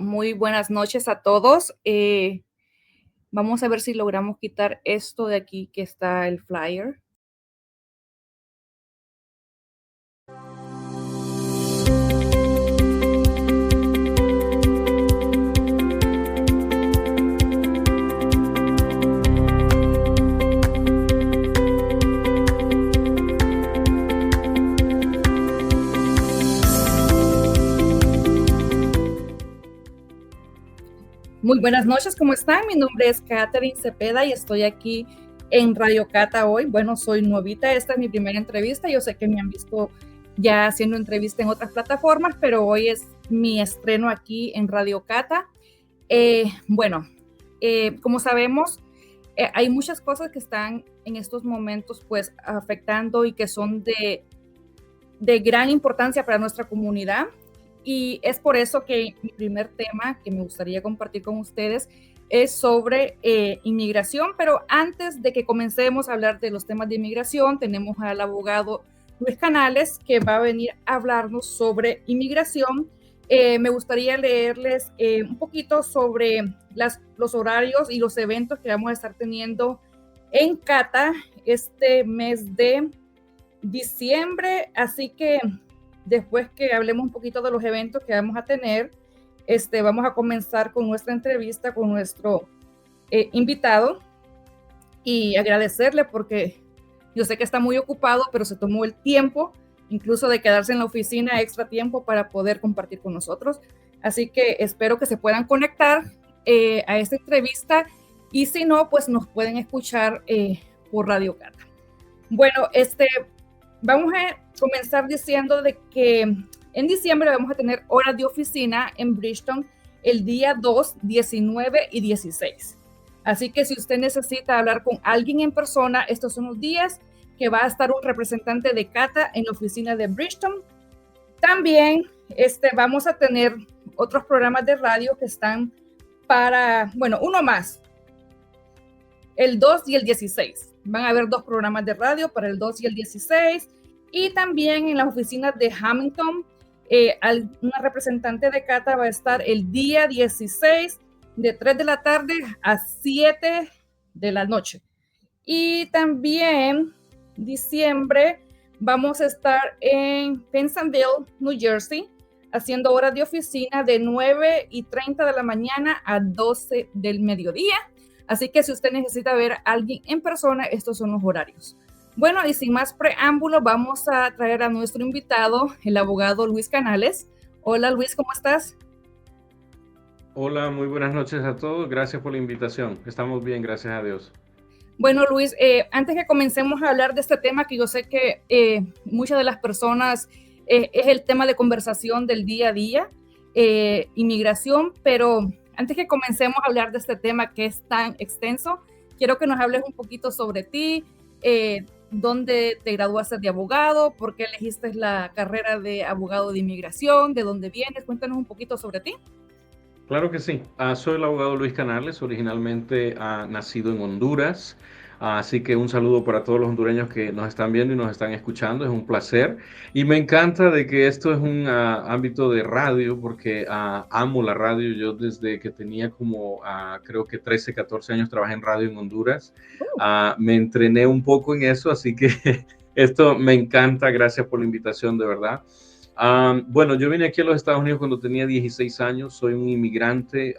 Muy buenas noches a todos. Vamos a ver si logramos quitar esto de aquí que está el flyer. Muy buenas noches, ¿cómo están? Mi nombre es Catherine Cepeda y estoy aquí en Radio Cata hoy. Bueno, soy nuevita, esta es mi primera entrevista. Yo sé que me han visto ya haciendo entrevista en otras plataformas, pero hoy es mi estreno aquí en Radio Cata. Como sabemos, hay muchas cosas que están en estos momentos pues afectando y que son de gran importancia para nuestra comunidad. Y es por eso que mi primer tema que me gustaría compartir con ustedes es sobre inmigración, pero antes de que comencemos a hablar de los temas de inmigración, tenemos al abogado Luis Canales que va a venir a hablarnos sobre inmigración. Me gustaría leerles un poquito sobre los horarios y los eventos que vamos a estar teniendo en Cata este mes de diciembre, así que después que hablemos un poquito de los eventos que vamos a tener, vamos a comenzar con nuestra entrevista con nuestro invitado y agradecerle porque yo sé que está muy ocupado, pero se tomó el tiempo incluso de quedarse en la oficina extra tiempo para poder compartir con nosotros. Así que espero que se puedan conectar a esta entrevista y si no, pues nos pueden escuchar por Radio Cata. Bueno, vamos a comenzar diciendo de que en diciembre vamos a tener horas de oficina en Bridgeton el día 2, 19 y 16. Así que si usted necesita hablar con alguien en persona, estos son los días que va a estar un representante de Cata en la oficina de Bridgeton. También vamos a tener otros programas de radio que están para, uno más, el 2 y el 16. Van a haber dos programas de radio para el 2 y el 16. Y también en las oficinas de Hamilton, una representante de Cata va a estar el día 16 de 3 de la tarde a 7 de la noche. Y también diciembre vamos a estar en Pensonville, New Jersey, haciendo horas de oficina de 9:30 de la mañana a 12 del mediodía. Así que si usted necesita ver a alguien en persona, estos son los horarios. Bueno, y sin más preámbulo, vamos a traer a nuestro invitado, el abogado Luis Canales. Hola Luis, ¿cómo estás? Hola, muy buenas noches a todos. Gracias por la invitación. Estamos bien, gracias a Dios. Bueno, Luis, antes que comencemos a hablar de este tema, que yo sé que muchas de las personas es el tema de conversación del día a día, inmigración, pero antes que comencemos a hablar de este tema que es tan extenso, quiero que nos hables un poquito sobre ti, dónde te graduaste de abogado, por qué elegiste la carrera de abogado de inmigración, de dónde vienes, cuéntanos un poquito sobre ti. Claro que sí. Soy el abogado Luis Canales, originalmente nacido en Honduras. Así que un saludo para todos los hondureños que nos están viendo y nos están escuchando. Es un placer. Y me encanta de que esto es un ámbito de radio porque amo la radio. Yo desde que tenía como creo que 13, 14 años trabajé en radio en Honduras. Me entrené un poco en eso, así que esto me encanta. Gracias por la invitación, de verdad. Bueno, yo vine aquí a los Estados Unidos cuando tenía 16 años. Soy un inmigrante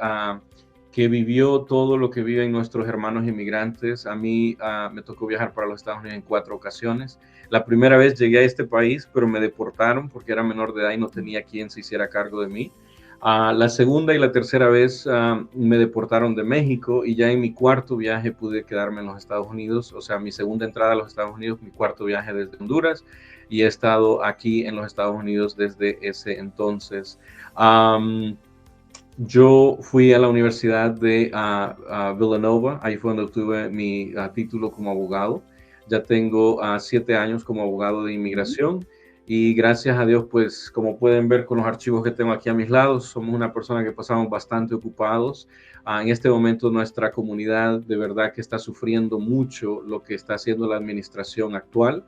que vivió todo lo que viven nuestros hermanos inmigrantes. A mí me tocó viajar para los Estados Unidos en 4 ocasiones. La primera vez llegué a este país, pero me deportaron porque era menor de edad y no tenía quien se hiciera cargo de mí. La segunda y la tercera vez me deportaron de México y ya en mi cuarto viaje pude quedarme en los Estados Unidos. O sea, mi segunda entrada a los Estados Unidos, mi cuarto viaje desde Honduras. Y he estado aquí en los Estados Unidos desde ese entonces. Yo fui a la Universidad de Villanova, ahí fue donde obtuve mi título como abogado. Ya tengo 7 años como abogado de inmigración y gracias a Dios, pues como pueden ver con los archivos que tengo aquí a mis lados, somos una persona que pasamos bastante ocupados. En este momento nuestra comunidad de verdad que está sufriendo mucho lo que está haciendo la administración actual.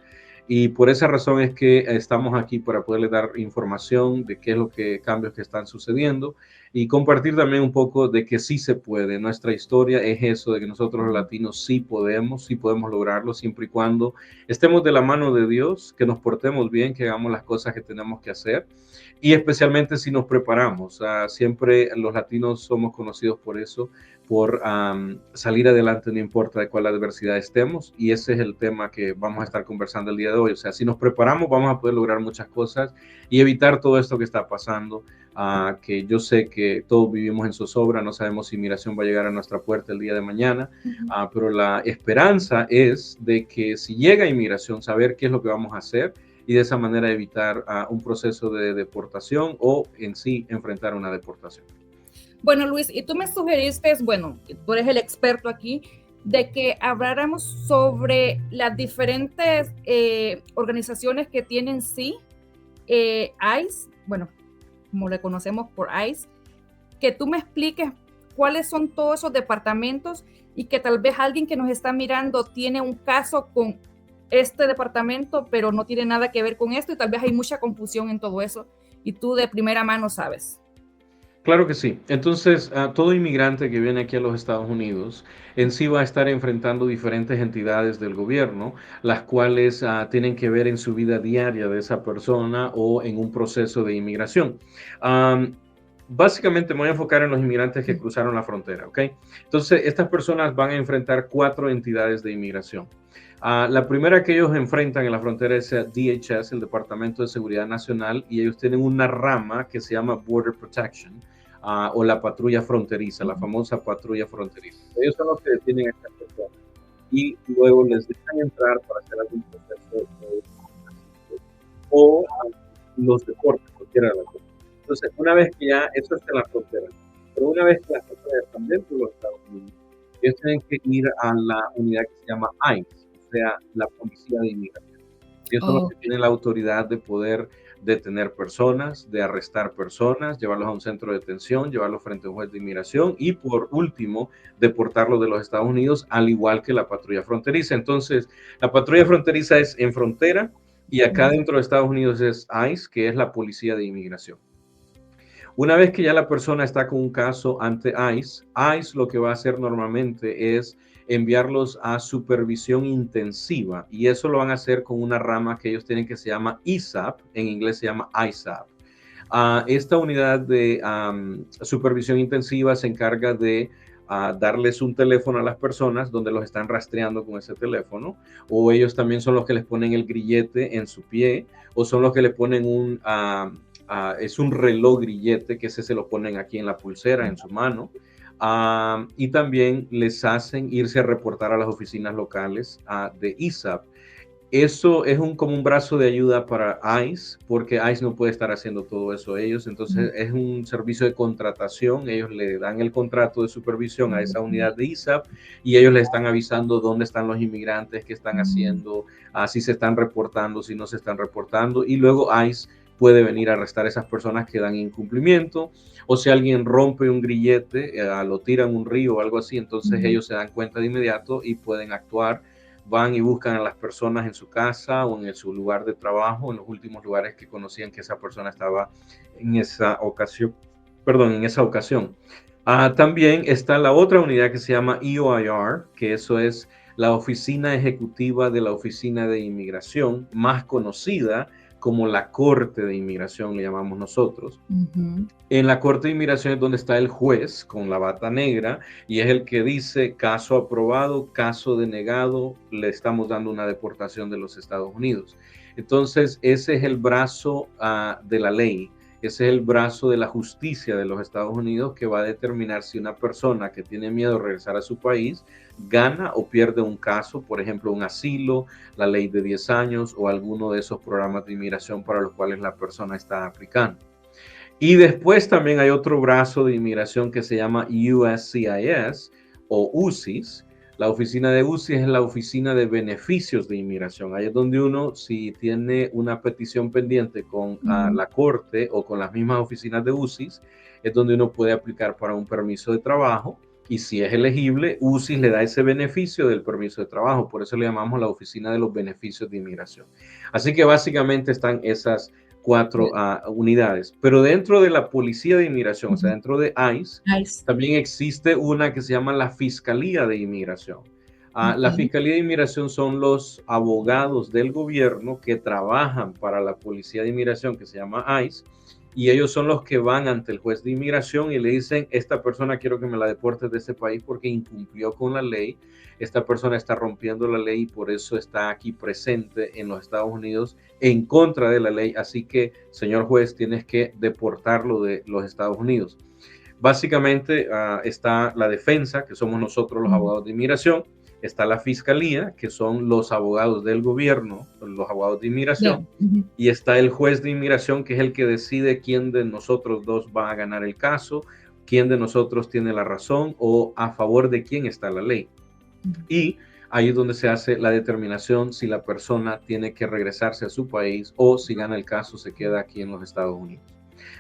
Y por esa razón es que estamos aquí para poderles dar información de qué es lo que cambios que están sucediendo y compartir también un poco de que sí se puede. Nuestra historia es eso, de que nosotros los latinos sí podemos lograrlo siempre y cuando estemos de la mano de Dios, que nos portemos bien, que hagamos las cosas que tenemos que hacer y especialmente si nos preparamos. Siempre los latinos somos conocidos por eso, por salir adelante no importa de cuál adversidad estemos, y ese es el tema que vamos a estar conversando el día de hoy. O sea, si nos preparamos vamos a poder lograr muchas cosas y evitar todo esto que está pasando, que yo sé que todos vivimos en zozobra, no sabemos si migración va a llegar a nuestra puerta el día de mañana, pero la esperanza es de que si llega inmigración, saber qué es lo que vamos a hacer y de esa manera evitar un proceso de deportación o en sí enfrentar una deportación. Bueno, Luis, y tú me sugeriste, bueno, tú eres el experto aquí, de que habláramos sobre las diferentes organizaciones que tienen ICE, bueno, como le conocemos por ICE, que tú me expliques cuáles son todos esos departamentos y que tal vez alguien que nos está mirando tiene un caso con este departamento, pero no tiene nada que ver con esto y tal vez hay mucha confusión en todo eso y tú de primera mano sabes. Claro que sí. Entonces, todo inmigrante que viene aquí a los Estados Unidos en sí va a estar enfrentando diferentes entidades del gobierno, las cuales tienen que ver en su vida diaria de esa persona o en un proceso de inmigración. Básicamente me voy a enfocar en los inmigrantes que cruzaron la frontera, ¿ok? Entonces, estas personas van a enfrentar 4 entidades de inmigración. La primera que ellos enfrentan en la frontera es DHS, el Departamento de Seguridad Nacional, y ellos tienen una rama que se llama Border Protection, o la patrulla fronteriza, la famosa patrulla fronteriza. Ellos son los que detienen a estas personas y luego les dejan entrar para hacer algún proceso o los deportes, cualquiera de las cosas. Entonces, una vez que ya eso está en la frontera, pero una vez que las personas están dentro de los Estados Unidos, ellos tienen que ir a la unidad que se llama ICE, o sea, la Policía de Inmigración. Ellos son los que tienen la autoridad de poder detener personas, de arrestar personas, llevarlos a un centro de detención, llevarlos frente a un juez de inmigración y, por último, deportarlos de los Estados Unidos, al igual que la patrulla fronteriza. Entonces, la patrulla fronteriza es en frontera y acá dentro de Estados Unidos es ICE, que es la Policía de Inmigración. Una vez que ya la persona está con un caso ante ICE, ICE lo que va a hacer normalmente es enviarlos a supervisión intensiva y eso lo van a hacer con una rama que ellos tienen que se llama ISAP, en inglés se llama ISAP. Esta unidad de supervisión intensiva se encarga de darles un teléfono a las personas donde los están rastreando con ese teléfono, o ellos también son los que les ponen el grillete en su pie, o son los que le ponen es un reloj grillete, que ese se lo ponen aquí en la pulsera, en su mano, y también les hacen irse a reportar a las oficinas locales de ISAP. Eso es como un brazo de ayuda para ICE, porque ICE no puede estar haciendo todo eso ellos, entonces es un servicio de contratación, ellos le dan el contrato de supervisión a esa unidad de ISAP y ellos le están avisando dónde están los inmigrantes, qué están haciendo, si se están reportando, si no se están reportando, y luego ICE puede venir a arrestar a esas personas que dan incumplimiento, o si alguien rompe un grillete, lo tiran a un río o algo así, entonces ellos se dan cuenta de inmediato y pueden actuar. Van y buscan a las personas en su casa o en su lugar de trabajo, en los últimos lugares que conocían que esa persona estaba en esa ocasión. También está la otra unidad que se llama EOIR, que eso es la Oficina Ejecutiva de la Oficina de Inmigración, más conocida como la Corte de Inmigración, le llamamos nosotros. En la Corte de Inmigración es donde está el juez con la bata negra y es el que dice caso aprobado, caso denegado, le estamos dando una deportación de los Estados Unidos. Entonces, ese es el brazo de la ley, ese es el brazo de la justicia de los Estados Unidos que va a determinar si una persona que tiene miedo de regresar a su país gana o pierde un caso, por ejemplo, un asilo, la ley de 10 años o alguno de esos programas de inmigración para los cuales la persona está aplicando. Y después también hay otro brazo de inmigración que se llama USCIS o UCIS. La oficina de UCIS es la oficina de beneficios de inmigración. Ahí es donde uno, si tiene una petición pendiente con la corte o con las mismas oficinas de UCIS, es donde uno puede aplicar para un permiso de trabajo y si es elegible, UCIS le da ese beneficio del permiso de trabajo. Por eso le llamamos la Oficina de los Beneficios de Inmigración. Así que básicamente están esas cuatro unidades. Pero dentro de la Policía de Inmigración, o sea, dentro de ICE, Nice. también existe una que se llama la Fiscalía de Inmigración. La Okay. Fiscalía de Inmigración son los abogados del gobierno que trabajan para la Policía de Inmigración, que se llama ICE, y ellos son los que van ante el juez de inmigración y le dicen, esta persona quiero que me la deportes de este país porque incumplió con la ley, esta persona está rompiendo la ley y por eso está aquí presente en los Estados Unidos en contra de la ley, así que, señor juez, tienes que deportarlo de los Estados Unidos. Básicamente está la defensa, que somos nosotros los abogados de inmigración, está la fiscalía, que son los abogados del gobierno, los abogados de inmigración, y está el juez de inmigración, que es el que decide quién de nosotros dos va a ganar el caso, quién de nosotros tiene la razón o a favor de quién está la ley. Y ahí es donde se hace la determinación si la persona tiene que regresarse a su país o si gana el caso se queda aquí en los Estados Unidos.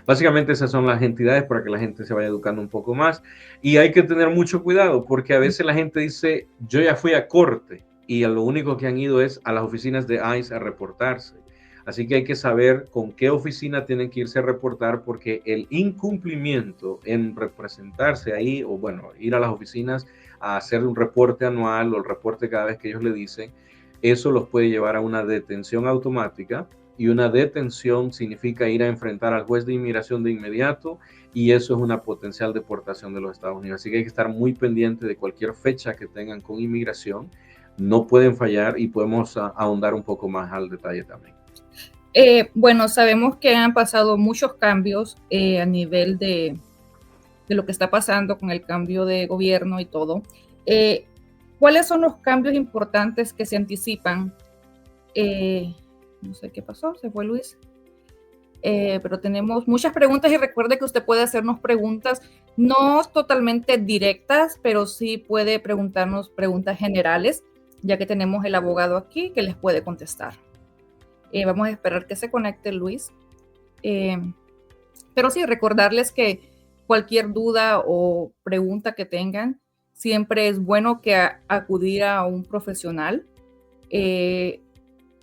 Básicamente esas son las entidades para que la gente se vaya educando un poco más y hay que tener mucho cuidado porque a veces la gente dice yo ya fui a corte y a lo único que han ido es a las oficinas de ICE a reportarse. Así que hay que saber con qué oficina tienen que irse a reportar porque el incumplimiento en representarse ahí o bueno, ir a las oficinas a hacer un reporte anual o el reporte cada vez que ellos le dicen, eso los puede llevar a una detención automática y una detención significa ir a enfrentar al juez de inmigración de inmediato y eso es una potencial deportación de los Estados Unidos. Así que hay que estar muy pendiente de cualquier fecha que tengan con inmigración. No pueden fallar y podemos ahondar un poco más al detalle también. Bueno, sabemos que han pasado muchos cambios a nivel de lo que está pasando con el cambio de gobierno y todo. ¿Cuáles son los cambios importantes que se anticipan? No sé qué pasó, se fue Luis. Pero tenemos muchas preguntas y recuerde que usted puede hacernos preguntas no totalmente directas, pero sí puede preguntarnos preguntas generales, ya que tenemos el abogado aquí que les puede contestar. Vamos a esperar que se conecte Luis. Pero sí, recordarles que cualquier duda o pregunta que tengan, siempre es bueno que acudir a un profesional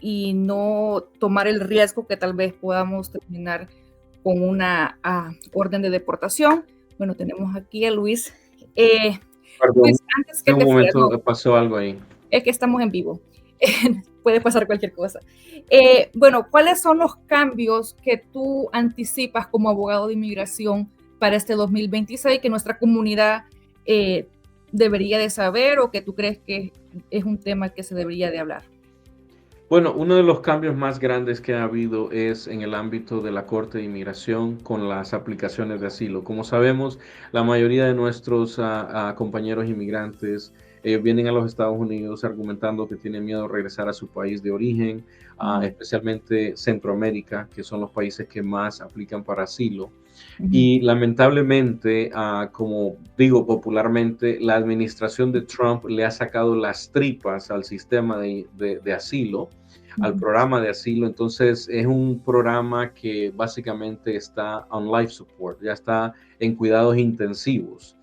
y no tomar el riesgo que tal vez podamos terminar con una orden de deportación. Bueno, tenemos aquí a Luis. Perdón, Luis, antes que en un momento no, pasó algo ahí. es que estamos en vivo. Puede pasar cualquier cosa. Bueno, ¿cuáles son los cambios que tú anticipas como abogado de inmigración para este 2026 que nuestra comunidad debería de saber o que tú crees que es un tema que se debería de hablar? Bueno, uno de los cambios más grandes que ha habido es en el ámbito de la Corte de Inmigración con las aplicaciones de asilo. Como sabemos, la mayoría de nuestros compañeros inmigrantes vienen a los Estados Unidos argumentando que tienen miedo de regresar a su país de origen, especialmente Centroamérica, que son los países que más aplican para asilo. Y lamentablemente, como digo popularmente, la administración de Trump le ha sacado las tripas al sistema de asilo, al programa de asilo. Entonces es un programa que básicamente está on life support, ya está en cuidados intensivos.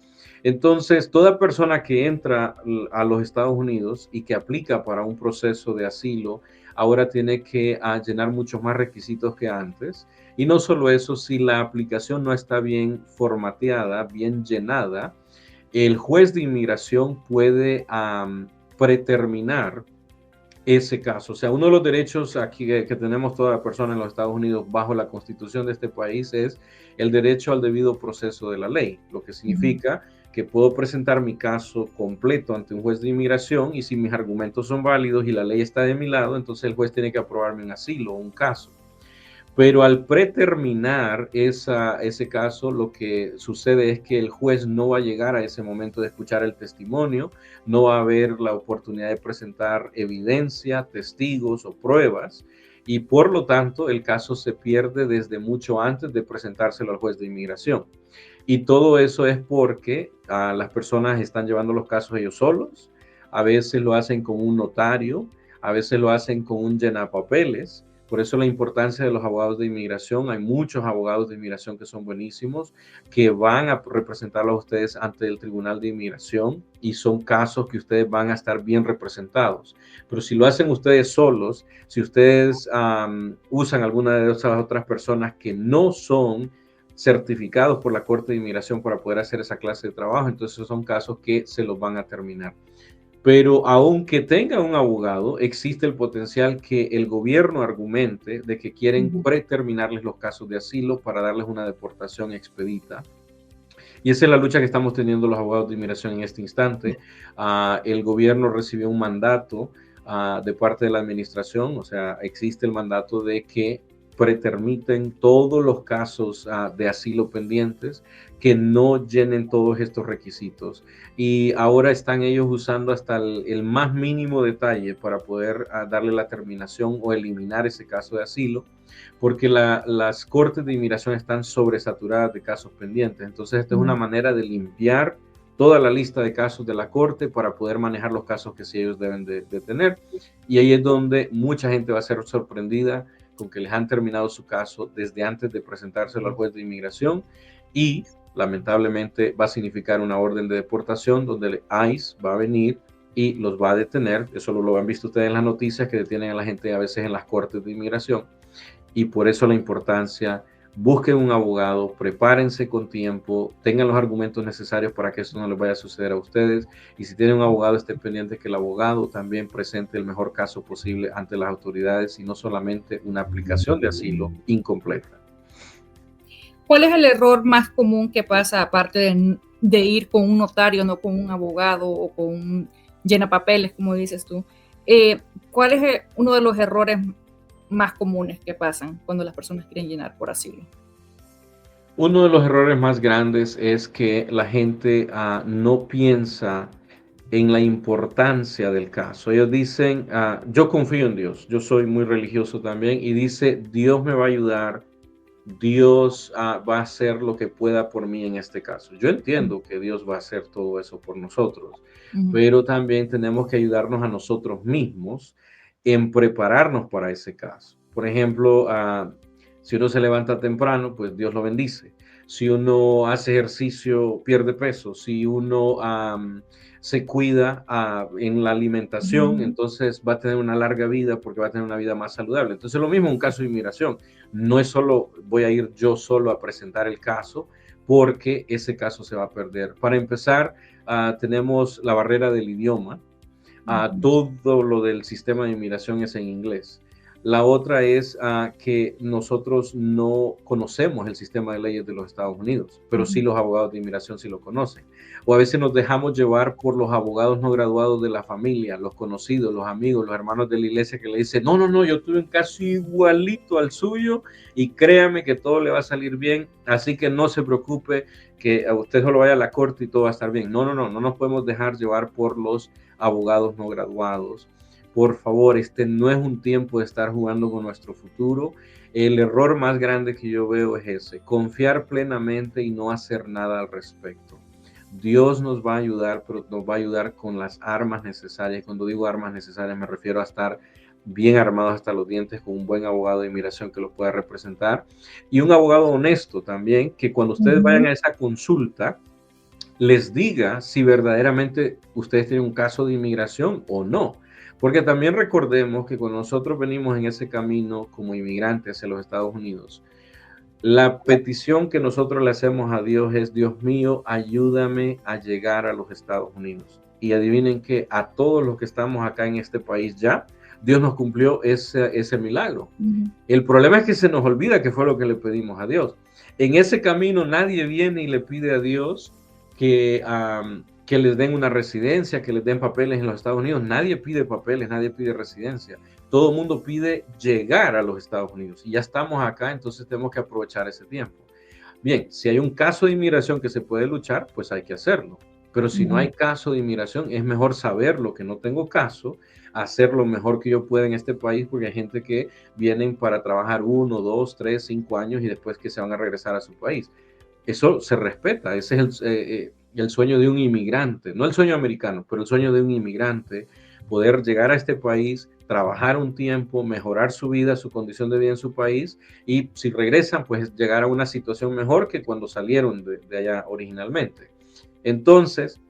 Entonces, toda persona que entra a los Estados Unidos y que aplica para un proceso de asilo, ahora tiene que llenar muchos más requisitos que antes. Y no solo eso, si la aplicación no está bien formateada, bien llenada, el juez de inmigración puede preterminar ese caso. O sea, uno de los derechos aquí que tenemos toda persona en los Estados Unidos bajo la constitución de este país es el derecho al debido proceso de la ley, lo que significa que puedo presentar mi caso completo ante un juez de inmigración y si mis argumentos son válidos y la ley está de mi lado, entonces el juez tiene que aprobarme un asilo o un caso. Pero al preterminar ese caso, lo que sucede es que el juez no va a llegar a ese momento de escuchar el testimonio, no va a haber la oportunidad de presentar evidencia, testigos o pruebas, y por lo tanto el caso se pierde desde mucho antes de presentárselo al juez de inmigración. Y todo eso es porque las personas están llevando los casos ellos solos, a veces lo hacen con un notario, a veces lo hacen con un llenapapeles, Por eso la importancia de los abogados de inmigración. Hay muchos abogados de inmigración que son buenísimos, que van a representarlos a ustedes ante el Tribunal de Inmigración y son casos que ustedes van a estar bien representados. Pero si lo hacen ustedes solos, si ustedes usan alguna de esas otras personas que no son certificados por la Corte de Inmigración para poder hacer esa clase de trabajo, entonces son casos que se los van a terminar. Pero aunque tenga un abogado, existe el potencial que el gobierno argumente de que quieren preterminarles los casos de asilo para darles una deportación expedita. Y esa es la lucha que estamos teniendo los abogados de inmigración en este instante. El gobierno recibió un mandato de parte de la administración, o sea, existe el mandato de que pretermiten todos los casos de asilo pendientes que no llenen todos estos requisitos. Y ahora están ellos usando hasta el más mínimo detalle para poder darle la terminación o eliminar ese caso de asilo, porque las cortes de inmigración están sobresaturadas de casos pendientes. Entonces, esta es una manera de limpiar toda la lista de casos de la corte para poder manejar los casos que sí ellos deben de tener. Y ahí es donde mucha gente va a ser sorprendida con que les han terminado su caso desde antes de presentárselo al juez de inmigración, y lamentablemente va a significar una orden de deportación donde el ICE va a venir y los va a detener. Eso lo han visto ustedes en las noticias, que detienen a la gente a veces en las cortes de inmigración. Y por eso la importancia: busquen un abogado, prepárense con tiempo, tengan los argumentos necesarios para que eso no les vaya a suceder a ustedes. Y si tienen un abogado, estén pendientes que el abogado también presente el mejor caso posible ante las autoridades y no solamente una aplicación de asilo incompleta. ¿Cuál es el error más común que pasa, aparte de ir con un notario, no con un abogado o con un llenapapeles, como dices tú? ¿Cuál es uno de los errores más comunes que pasan cuando las personas quieren llenar por asilo? Uno de los errores más grandes es que la gente no piensa en la importancia del caso. Ellos dicen, yo confío en Dios, yo soy muy religioso también, y dice, Dios me va a ayudar, Dios va a hacer lo que pueda por mí en este caso. Yo entiendo que Dios va a hacer todo eso por nosotros, pero también tenemos que ayudarnos a nosotros mismos en prepararnos para ese caso. Por ejemplo, si uno se levanta temprano, pues Dios lo bendice. Si uno hace ejercicio, pierde peso. Si uno se cuida en la alimentación, entonces va a tener una larga vida porque va a tener una vida más saludable. Entonces, lo mismo en un caso de inmigración. No es solo voy a ir yo solo a presentar el caso, porque ese caso se va a perder. Para empezar, tenemos la barrera del idioma. Todo lo del sistema de inmigración es en inglés. La otra es que nosotros no conocemos el sistema de leyes de los Estados Unidos, pero sí los abogados de inmigración sí lo conocen. O a veces nos dejamos llevar por los abogados no graduados de la familia, los conocidos, los amigos, los hermanos de la iglesia, que le dicen, no, yo tuve un caso igualito al suyo y créame que todo le va a salir bien, así que no se preocupe, que a usted solo vaya a la corte y todo va a estar bien. No nos podemos dejar llevar por los abogados no graduados. Por favor, este no es un tiempo de estar jugando con nuestro futuro. El error más grande que yo veo es ese: confiar plenamente y no hacer nada al respecto. Dios nos va a ayudar, pero nos va a ayudar con las armas necesarias. Cuando digo armas necesarias, me refiero a estar bien armados hasta los dientes, con un buen abogado de inmigración que los pueda representar, y un abogado honesto también, que cuando ustedes vayan a esa consulta, les diga si verdaderamente ustedes tienen un caso de inmigración o no. Porque también recordemos que cuando nosotros venimos en ese camino como inmigrantes hacia los Estados Unidos, la petición que nosotros le hacemos a Dios es: Dios mío, ayúdame a llegar a los Estados Unidos. Y adivinen que a todos los que estamos acá en este país ya, Dios nos cumplió ese milagro. El problema es que se nos olvida que fue lo que le pedimos a Dios. En ese camino nadie viene y le pide a Dios que les den una residencia, que les den papeles en los Estados Unidos. Nadie pide papeles, nadie pide residencia. Todo el mundo pide llegar a los Estados Unidos. Y ya estamos acá, entonces tenemos que aprovechar ese tiempo. Bien, si hay un caso de inmigración que se puede luchar, pues hay que hacerlo. Pero si no hay caso de inmigración, es mejor saberlo, que no tengo caso, hacer lo mejor que yo pueda en este país, porque hay gente que vienen para trabajar 1, 2, 3, 5 años y después que se van a regresar a su país. Eso se respeta, ese es el sueño de un inmigrante, no el sueño americano, pero el sueño de un inmigrante, poder llegar a este país, trabajar un tiempo, mejorar su vida, su condición de vida en su país, y si regresan, pues llegar a una situación mejor que cuando salieron de allá originalmente. Entonces,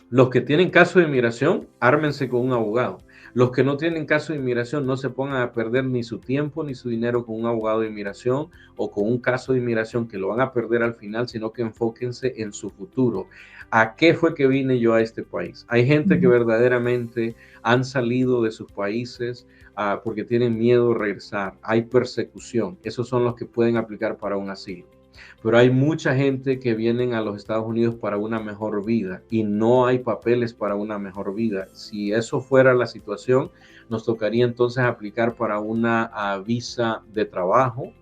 los que tienen caso de inmigración, ármense con un abogado. Los que no tienen caso de inmigración, no se pongan a perder ni su tiempo ni su dinero con un abogado de inmigración o con un caso de inmigración que lo van a perder al final, sino que enfóquense en su futuro. ¿A qué fue que vine yo a este país? Hay gente que verdaderamente han salido de sus países porque tienen miedo de regresar. Hay persecución. Esos son los que pueden aplicar para un asilo. Pero hay mucha gente que vienen a los Estados Unidos para una mejor vida y no hay papeles para una mejor vida. Si eso fuera la situación, nos tocaría entonces aplicar para una visa de trabajo,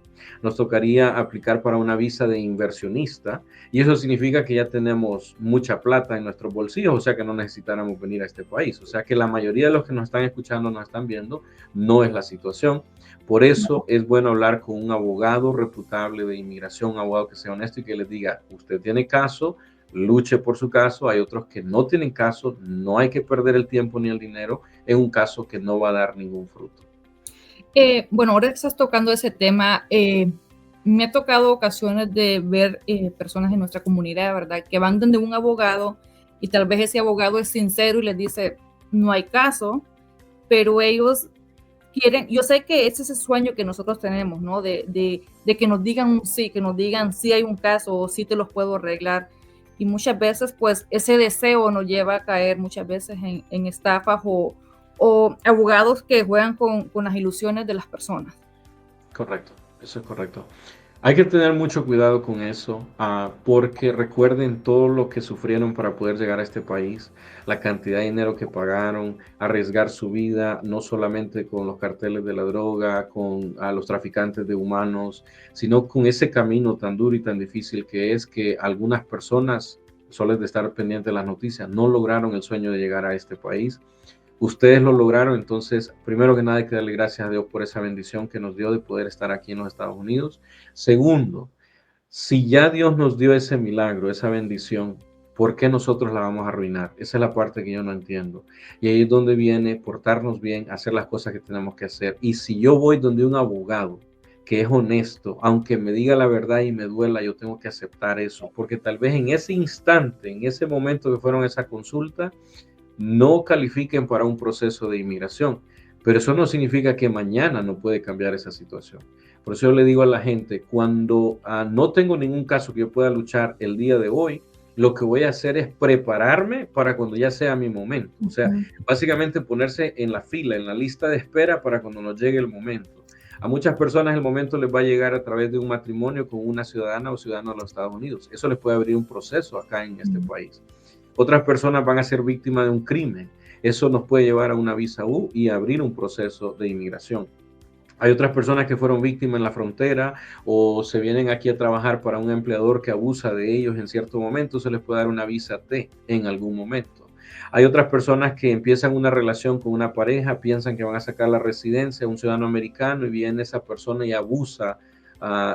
nos tocaría aplicar para una visa de inversionista, y eso significa que ya tenemos mucha plata en nuestros bolsillos, o sea que no necesitáramos venir a este país. O sea que la mayoría de los que nos están escuchando, nos están viendo, no es la situación. Por eso es bueno hablar con un abogado reputable de inmigración, un abogado que sea honesto y que les diga, usted tiene caso, luche por su caso. Hay otros que no tienen caso, no hay que perder el tiempo ni el dinero en un caso que no va a dar ningún fruto. Bueno, ahora que estás tocando ese tema, me ha tocado ocasiones de ver personas en nuestra comunidad, ¿verdad?, que van donde un abogado y tal vez ese abogado es sincero y les dice, no hay caso, pero ellos quieren, yo sé que ese es el sueño que nosotros tenemos, ¿no? De que nos digan un sí, que nos digan sí hay un caso o sí te los puedo arreglar. Y muchas veces, pues, ese deseo nos lleva a caer muchas veces en estafas o abogados que juegan con las ilusiones de las personas. Correcto, eso es correcto. Hay que tener mucho cuidado con eso, porque recuerden todo lo que sufrieron para poder llegar a este país, la cantidad de dinero que pagaron, arriesgar su vida, no solamente con los carteles de la droga, con los traficantes de humanos, sino con ese camino tan duro y tan difícil que es que algunas personas, solo de estar pendientes de las noticias, no lograron el sueño de llegar a este país. Ustedes lo lograron, entonces, primero que nada hay que darle gracias a Dios por esa bendición que nos dio de poder estar aquí en los Estados Unidos. Segundo, si ya Dios nos dio ese milagro, esa bendición, ¿por qué nosotros la vamos a arruinar? Esa es la parte que yo no entiendo. Y ahí es donde viene portarnos bien, hacer las cosas que tenemos que hacer. Y si yo voy donde un abogado que es honesto, aunque me diga la verdad y me duela, yo tengo que aceptar eso, porque tal vez en ese instante, en ese momento que fueron a esa consulta, no califiquen para un proceso de inmigración, pero eso no significa que mañana no puede cambiar esa situación. Por eso yo le digo a la gente, cuando no tengo ningún caso que yo pueda luchar el día de hoy, lo que voy a hacer es prepararme para cuando ya sea mi momento. O sea, básicamente ponerse en la fila, en la lista de espera para cuando nos llegue el momento. A muchas personas el momento les va a llegar a través de un matrimonio con una ciudadana o ciudadano de los Estados Unidos. Eso les puede abrir un proceso acá en este país. Otras personas van a ser víctimas de un crimen. Eso nos puede llevar a una visa U y abrir un proceso de inmigración. Hay otras personas que fueron víctimas en la frontera o se vienen aquí a trabajar para un empleador que abusa de ellos en cierto momento, se les puede dar una visa T en algún momento. Hay otras personas que empiezan una relación con una pareja, piensan que van a sacar la residencia a un ciudadano americano y viene esa persona y abusa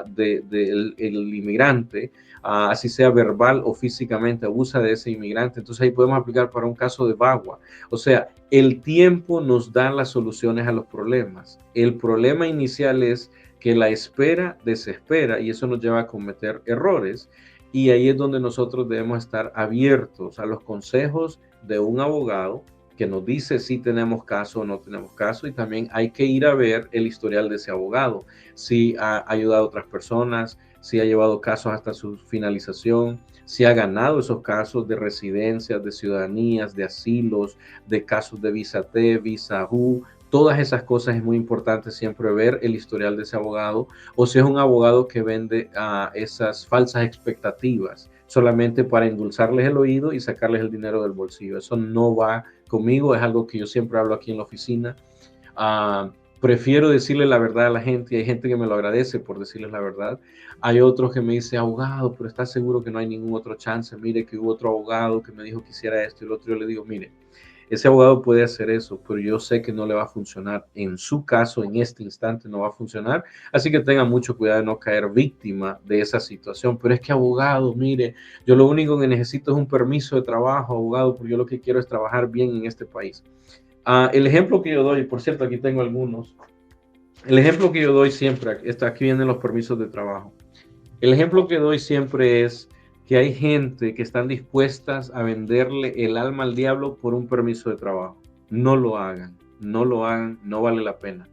del inmigrante, así sea verbal o físicamente, abusa de ese inmigrante. Entonces ahí podemos aplicar para un caso de VAWA. O sea, el tiempo nos da las soluciones a los problemas. El problema inicial es que la espera desespera y eso nos lleva a cometer errores. Y ahí es donde nosotros debemos estar abiertos a los consejos de un abogado que nos dice si tenemos caso o no tenemos caso, y también hay que ir a ver el historial de ese abogado, si ha ayudado a otras personas, si ha llevado casos hasta su finalización, si ha ganado esos casos de residencias, de ciudadanías, de asilos, de casos de visa T, visa U. Todas esas cosas es muy importante siempre ver el historial de ese abogado, o si es un abogado que vende esas falsas expectativas solamente para endulzarles el oído y sacarles el dinero del bolsillo. Eso no va conmigo, es algo que yo siempre hablo aquí en la oficina. Prefiero decirle la verdad a la gente y hay gente que me lo agradece por decirles la verdad. Hay otros que me dicen, abogado, pero ¿estás seguro que no hay ningún otro chance? Mire que hubo otro abogado que me dijo que hiciera esto y lo otro. Yo le digo, mire, ese abogado puede hacer eso, pero yo sé que no le va a funcionar. En su caso, en este instante, no va a funcionar. Así que tengan mucho cuidado de no caer víctima de esa situación. Pero es que, abogado, mire, yo lo único que necesito es un permiso de trabajo, abogado, porque yo lo que quiero es trabajar bien en este país. El ejemplo que yo doy, por cierto, aquí tengo algunos. El ejemplo que yo doy siempre, aquí vienen los permisos de trabajo. El ejemplo que doy siempre es que hay gente que están dispuestas a venderle el alma al diablo por un permiso de trabajo. No lo hagan, no lo hagan, no vale la pena.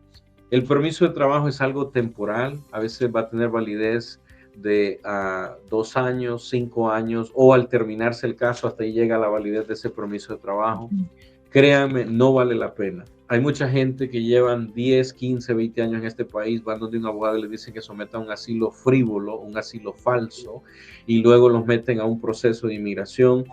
El permiso de trabajo es algo temporal, a veces va a tener validez de 2 años, 5 años, o al terminarse el caso, hasta ahí llega la validez de ese permiso de trabajo. Créanme, no vale la pena. Hay mucha gente que llevan 10, 15, 20 años en este país, van donde un abogado y les dicen que sometan un asilo frívolo, un asilo falso, y luego los meten a un proceso de inmigración.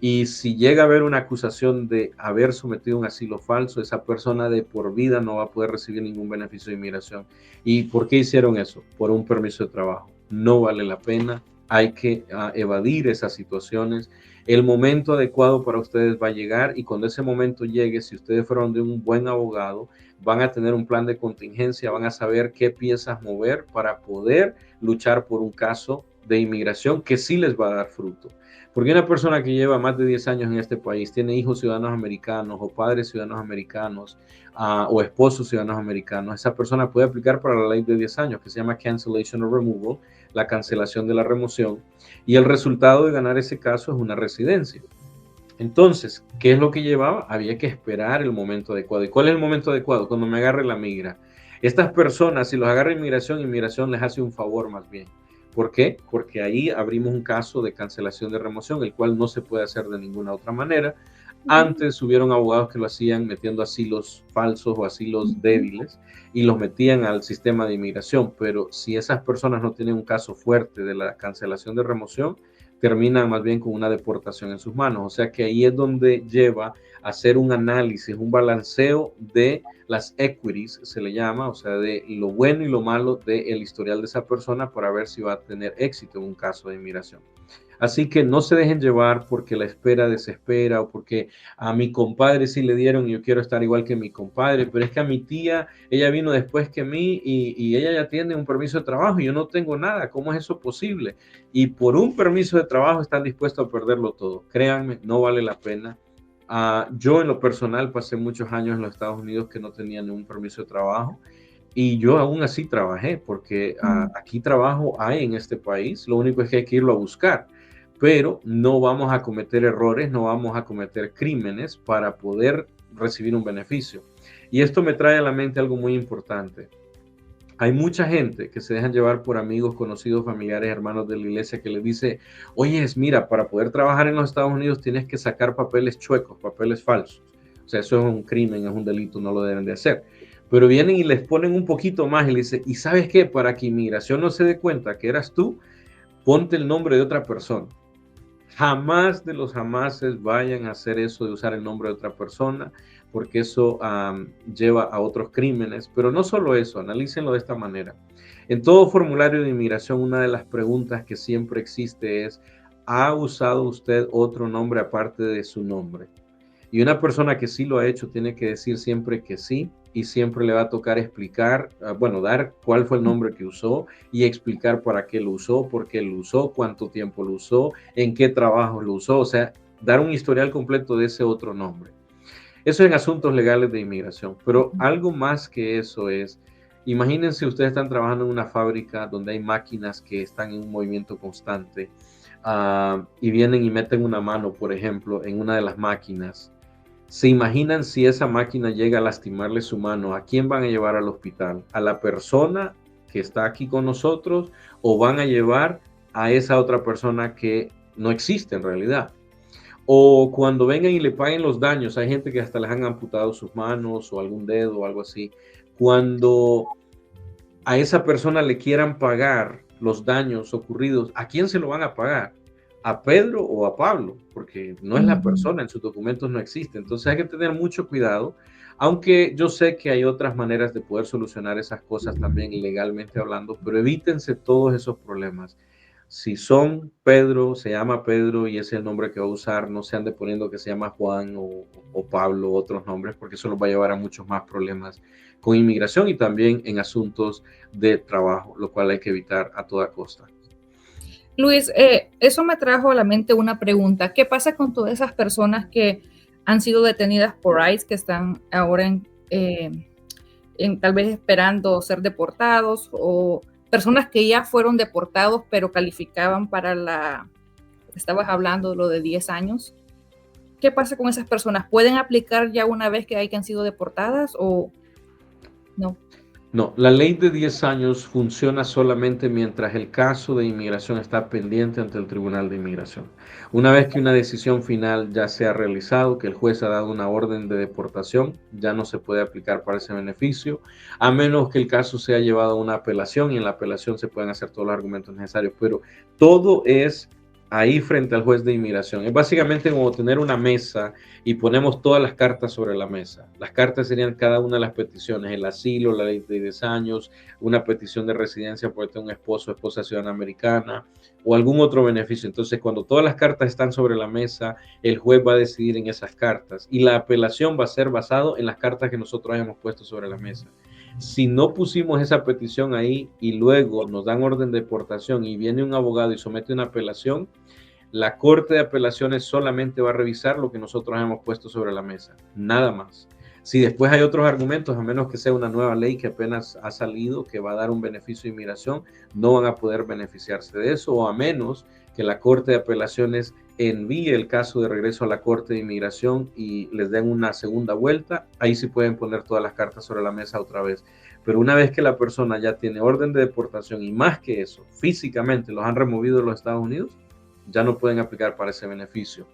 Y si llega a haber una acusación de haber sometido un asilo falso, esa persona de por vida no va a poder recibir ningún beneficio de inmigración. ¿Y por qué hicieron eso? Por un permiso de trabajo. No vale la pena. Hay que evadir esas situaciones. El momento adecuado para ustedes va a llegar, y cuando ese momento llegue, si ustedes fueron de un buen abogado, van a tener un plan de contingencia, van a saber qué piezas mover para poder luchar por un caso de inmigración que sí les va a dar fruto. Porque una persona que lleva más de 10 años en este país, tiene hijos ciudadanos americanos o padres ciudadanos americanos o esposos ciudadanos americanos, esa persona puede aplicar para la ley de 10 años que se llama Cancellation of Removal, la cancelación de la remoción, y el resultado de ganar ese caso es una residencia. Entonces, ¿qué es lo que llevaba? Había que esperar el momento adecuado. ¿Y cuál es el momento adecuado? Cuando me agarre la migra. Estas personas, si los agarra inmigración les hace un favor más bien. ¿Por qué? Porque ahí abrimos un caso de cancelación de remoción, el cual no se puede hacer de ninguna otra manera. Antes hubieron abogados que lo hacían metiendo asilos falsos o asilos débiles y los metían al sistema de inmigración, pero si esas personas no tienen un caso fuerte de la cancelación de remoción, terminan más bien con una deportación en sus manos. O sea que ahí es donde lleva a hacer un análisis, un balanceo de las equities, se le llama, o sea, de lo bueno y lo malo del historial de esa persona para ver si va a tener éxito en un caso de inmigración. Así que no se dejen llevar porque la espera desespera, o porque a mi compadre sí le dieron y yo quiero estar igual que mi compadre, pero es que a mi tía, ella vino después que mí y ella ya tiene un permiso de trabajo y yo no tengo nada. ¿Cómo es eso posible? Y por un permiso de trabajo están dispuestos a perderlo todo. Créanme, no vale la pena. Yo en lo personal pasé muchos años en los Estados Unidos que no tenía ningún permiso de trabajo. Y yo aún así trabajé, porque aquí trabajo hay en este país, lo único es que hay que irlo a buscar, pero no vamos a cometer errores, no vamos a cometer crímenes para poder recibir un beneficio. Y esto me trae a la mente algo muy importante. Hay mucha gente que se dejan llevar por amigos, conocidos, familiares, hermanos de la iglesia que les dice, oye, mira, para poder trabajar en los Estados Unidos tienes que sacar papeles chuecos, papeles falsos. O sea, eso es un crimen, es un delito, no lo deben de hacer. Pero vienen y les ponen un poquito más y le dicen, ¿y sabes qué? Para que inmigración no se dé cuenta que eras tú, ponte el nombre de otra persona. Jamás de los jamases vayan a hacer eso de usar el nombre de otra persona, porque eso lleva a otros crímenes. Pero no solo eso, analícenlo de esta manera. En todo formulario de inmigración, una de las preguntas que siempre existe es, ¿ha usado usted otro nombre aparte de su nombre? Y una persona que sí lo ha hecho tiene que decir siempre que sí, y siempre le va a tocar explicar, dar cuál fue el nombre que usó y explicar para qué lo usó, por qué lo usó, cuánto tiempo lo usó, en qué trabajo lo usó, o sea, dar un historial completo de ese otro nombre. Eso en asuntos legales de inmigración, pero algo más que eso es, imagínense ustedes están trabajando en una fábrica donde hay máquinas que están en un movimiento constante y vienen y meten una mano, por ejemplo, en una de las máquinas. ¿Se imaginan si esa máquina llega a lastimarle su mano? ¿A quién van a llevar al hospital? ¿A la persona que está aquí con nosotros o van a llevar a esa otra persona que no existe en realidad? O cuando vengan y le paguen los daños, hay gente que hasta les han amputado sus manos o algún dedo o algo así. Cuando a esa persona le quieran pagar los daños ocurridos, ¿a quién se lo van a pagar? ¿A Pedro o a Pablo? Porque no es la persona, en sus documentos no existe. Entonces hay que tener mucho cuidado, aunque yo sé que hay otras maneras de poder solucionar esas cosas también legalmente hablando, pero evítense todos esos problemas. Si son Pedro, se llama Pedro y ese es el nombre que va a usar, no se ande poniendo que se llama Juan o Pablo, otros nombres, porque eso los va a llevar a muchos más problemas con inmigración y también en asuntos de trabajo, lo cual hay que evitar a toda costa. Luis, eso me trajo a la mente una pregunta. ¿Qué pasa con todas esas personas que han sido detenidas por ICE, que están ahora tal vez esperando ser deportados, o personas que ya fueron deportados pero calificaban para estabas hablando, lo de 10 años. ¿Qué pasa con esas personas? ¿Pueden aplicar ya una vez que hayan sido deportadas o no? No, la ley de 10 años funciona solamente mientras el caso de inmigración está pendiente ante el Tribunal de Inmigración. Una vez que una decisión final ya se ha realizado, que el juez ha dado una orden de deportación, ya no se puede aplicar para ese beneficio, a menos que el caso sea llevado a una apelación, y en la apelación se pueden hacer todos los argumentos necesarios, pero todo es ahí frente al juez de inmigración. Es básicamente como tener una mesa y ponemos todas las cartas sobre la mesa. Las cartas serían cada una de las peticiones: el asilo, la ley de 10 años, una petición de residencia porque tengo un esposo o esposa ciudadana americana, o algún otro beneficio. Entonces, cuando todas las cartas están sobre la mesa, el juez va a decidir en esas cartas, y la apelación va a ser basado en las cartas que nosotros hayamos puesto sobre la mesa. Si no pusimos esa petición ahí y luego nos dan orden de deportación y viene un abogado y somete una apelación, la Corte de Apelaciones solamente va a revisar lo que nosotros hemos puesto sobre la mesa, nada más. Si después hay otros argumentos, a menos que sea una nueva ley que apenas ha salido, que va a dar un beneficio de inmigración, no van a poder beneficiarse de eso, o a menos que la Corte de Apelaciones envíe el caso de regreso a la Corte de Inmigración y les den una segunda vuelta, ahí sí pueden poner todas las cartas sobre la mesa otra vez. Pero una vez que la persona ya tiene orden de deportación, y más que eso, físicamente los han removido de los Estados Unidos, ya no pueden aplicar para ese beneficio.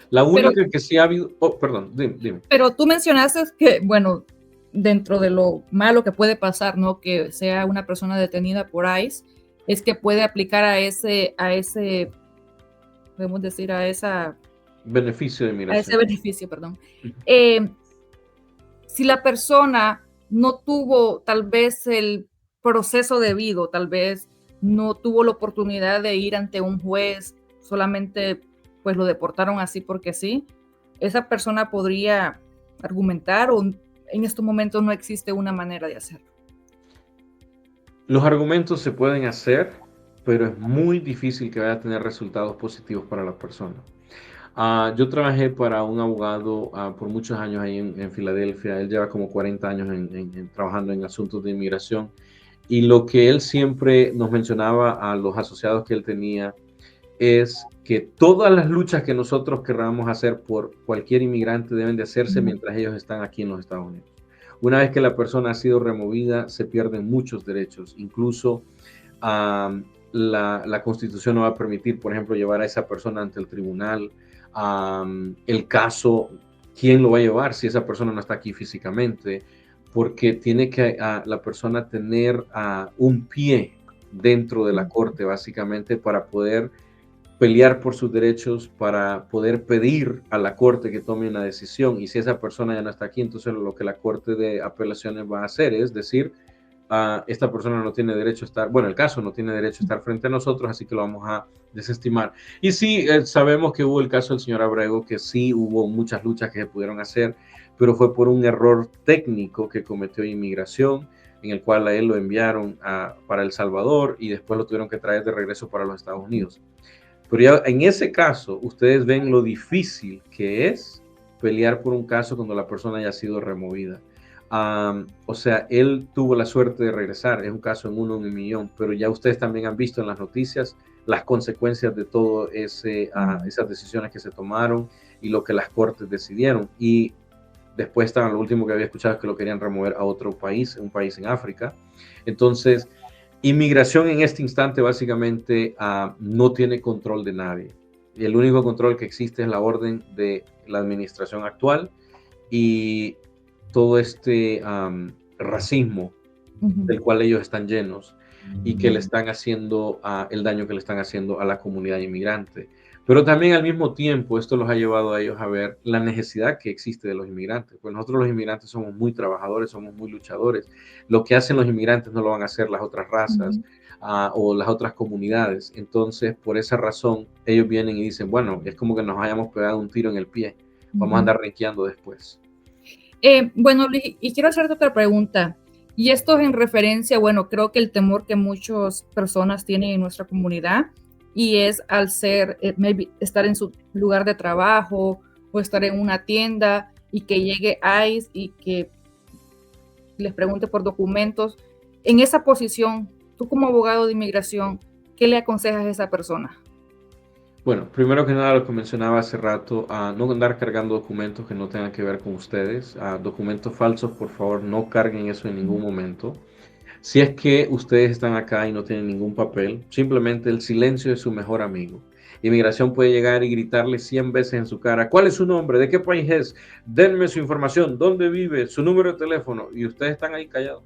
La única que sí ha habido... Oh, perdón, dime. Pero tú mencionaste que, bueno, dentro de lo malo que puede pasar, ¿no? Que sea una persona detenida por ICE, es que puede aplicar a ese, podemos decir, a esa... beneficio de inmigración. A ese beneficio, perdón. Si la persona no tuvo tal vez el proceso debido, tal vez no tuvo la oportunidad de ir ante un juez, solamente pues lo deportaron así porque sí, esa persona podría argumentar, o en estos momentos no existe una manera de hacerlo. Los argumentos se pueden hacer, pero es muy difícil que vaya a tener resultados positivos para la persona. Yo trabajé para un abogado por muchos años ahí en Filadelfia. Él lleva como 40 años trabajando en asuntos de inmigración, y lo que él siempre nos mencionaba a los asociados que él tenía es que todas las luchas que nosotros queramos hacer por cualquier inmigrante deben de hacerse mientras ellos están aquí en los Estados Unidos. Una vez que la persona ha sido removida, se pierden muchos derechos. Incluso la Constitución no va a permitir, por ejemplo, llevar a esa persona ante el tribunal. El caso, ¿quién lo va a llevar si esa persona no está aquí físicamente? Porque tiene que la persona tener un pie dentro de la corte, básicamente, para poder pelear por sus derechos, para poder pedir a la corte que tome una decisión. Y si esa persona ya no está aquí, entonces lo que la Corte de Apelaciones va a hacer es decir, esta persona no tiene derecho a estar, bueno, el caso no tiene derecho a estar frente a nosotros, así que lo vamos a desestimar. Y sí, sabemos que hubo el caso del señor Abrego, que sí hubo muchas luchas que se pudieron hacer, pero fue por un error técnico que cometió Inmigración, en el cual a él lo enviaron para El Salvador y después lo tuvieron que traer de regreso para los Estados Unidos. Pero ya en ese caso, ustedes ven lo difícil que es pelear por un caso cuando la persona ya ha sido removida. O sea, él tuvo la suerte de regresar, es un caso en 1 en 1.000.000, pero ya ustedes también han visto en las noticias las consecuencias de todo esas decisiones que se tomaron y lo que las cortes decidieron. Y después lo último que había escuchado es que lo querían remover a otro país, un país en África. Entonces, Inmigración en este instante básicamente no tiene control de nadie. Y el único control que existe es la orden de la administración actual y todo este racismo del cual ellos están llenos y que le están haciendo el daño que le están haciendo a la comunidad inmigrante. Pero también al mismo tiempo esto los ha llevado a ellos a ver la necesidad que existe de los inmigrantes. Pues nosotros los inmigrantes somos muy trabajadores, somos muy luchadores. Lo que hacen los inmigrantes no lo van a hacer las otras razas o las otras comunidades. Entonces, por esa razón, ellos vienen y dicen, bueno, es como que nos hayamos pegado un tiro en el pie. Vamos a andar renqueando después. Bueno, Luis, y quiero hacerte otra pregunta. Y esto es en referencia, bueno, creo que el temor que muchas personas tienen en nuestra comunidad, y es al ser, maybe, estar en su lugar de trabajo o estar en una tienda y que llegue ICE y que les pregunte por documentos. En esa posición, tú como abogado de inmigración, ¿qué le aconsejas a esa persona? Bueno, primero que nada, lo que mencionaba hace rato, no andar cargando documentos que no tengan que ver con ustedes. Documentos falsos, por favor, no carguen eso en ningún momento. Si es que ustedes están acá y no tienen ningún papel, simplemente el silencio es su mejor amigo. Inmigración puede llegar y gritarle 100 veces en su cara, ¿cuál es su nombre? ¿De qué país es? Denme su información, ¿dónde vive? Su número de teléfono. Y ustedes están ahí callados.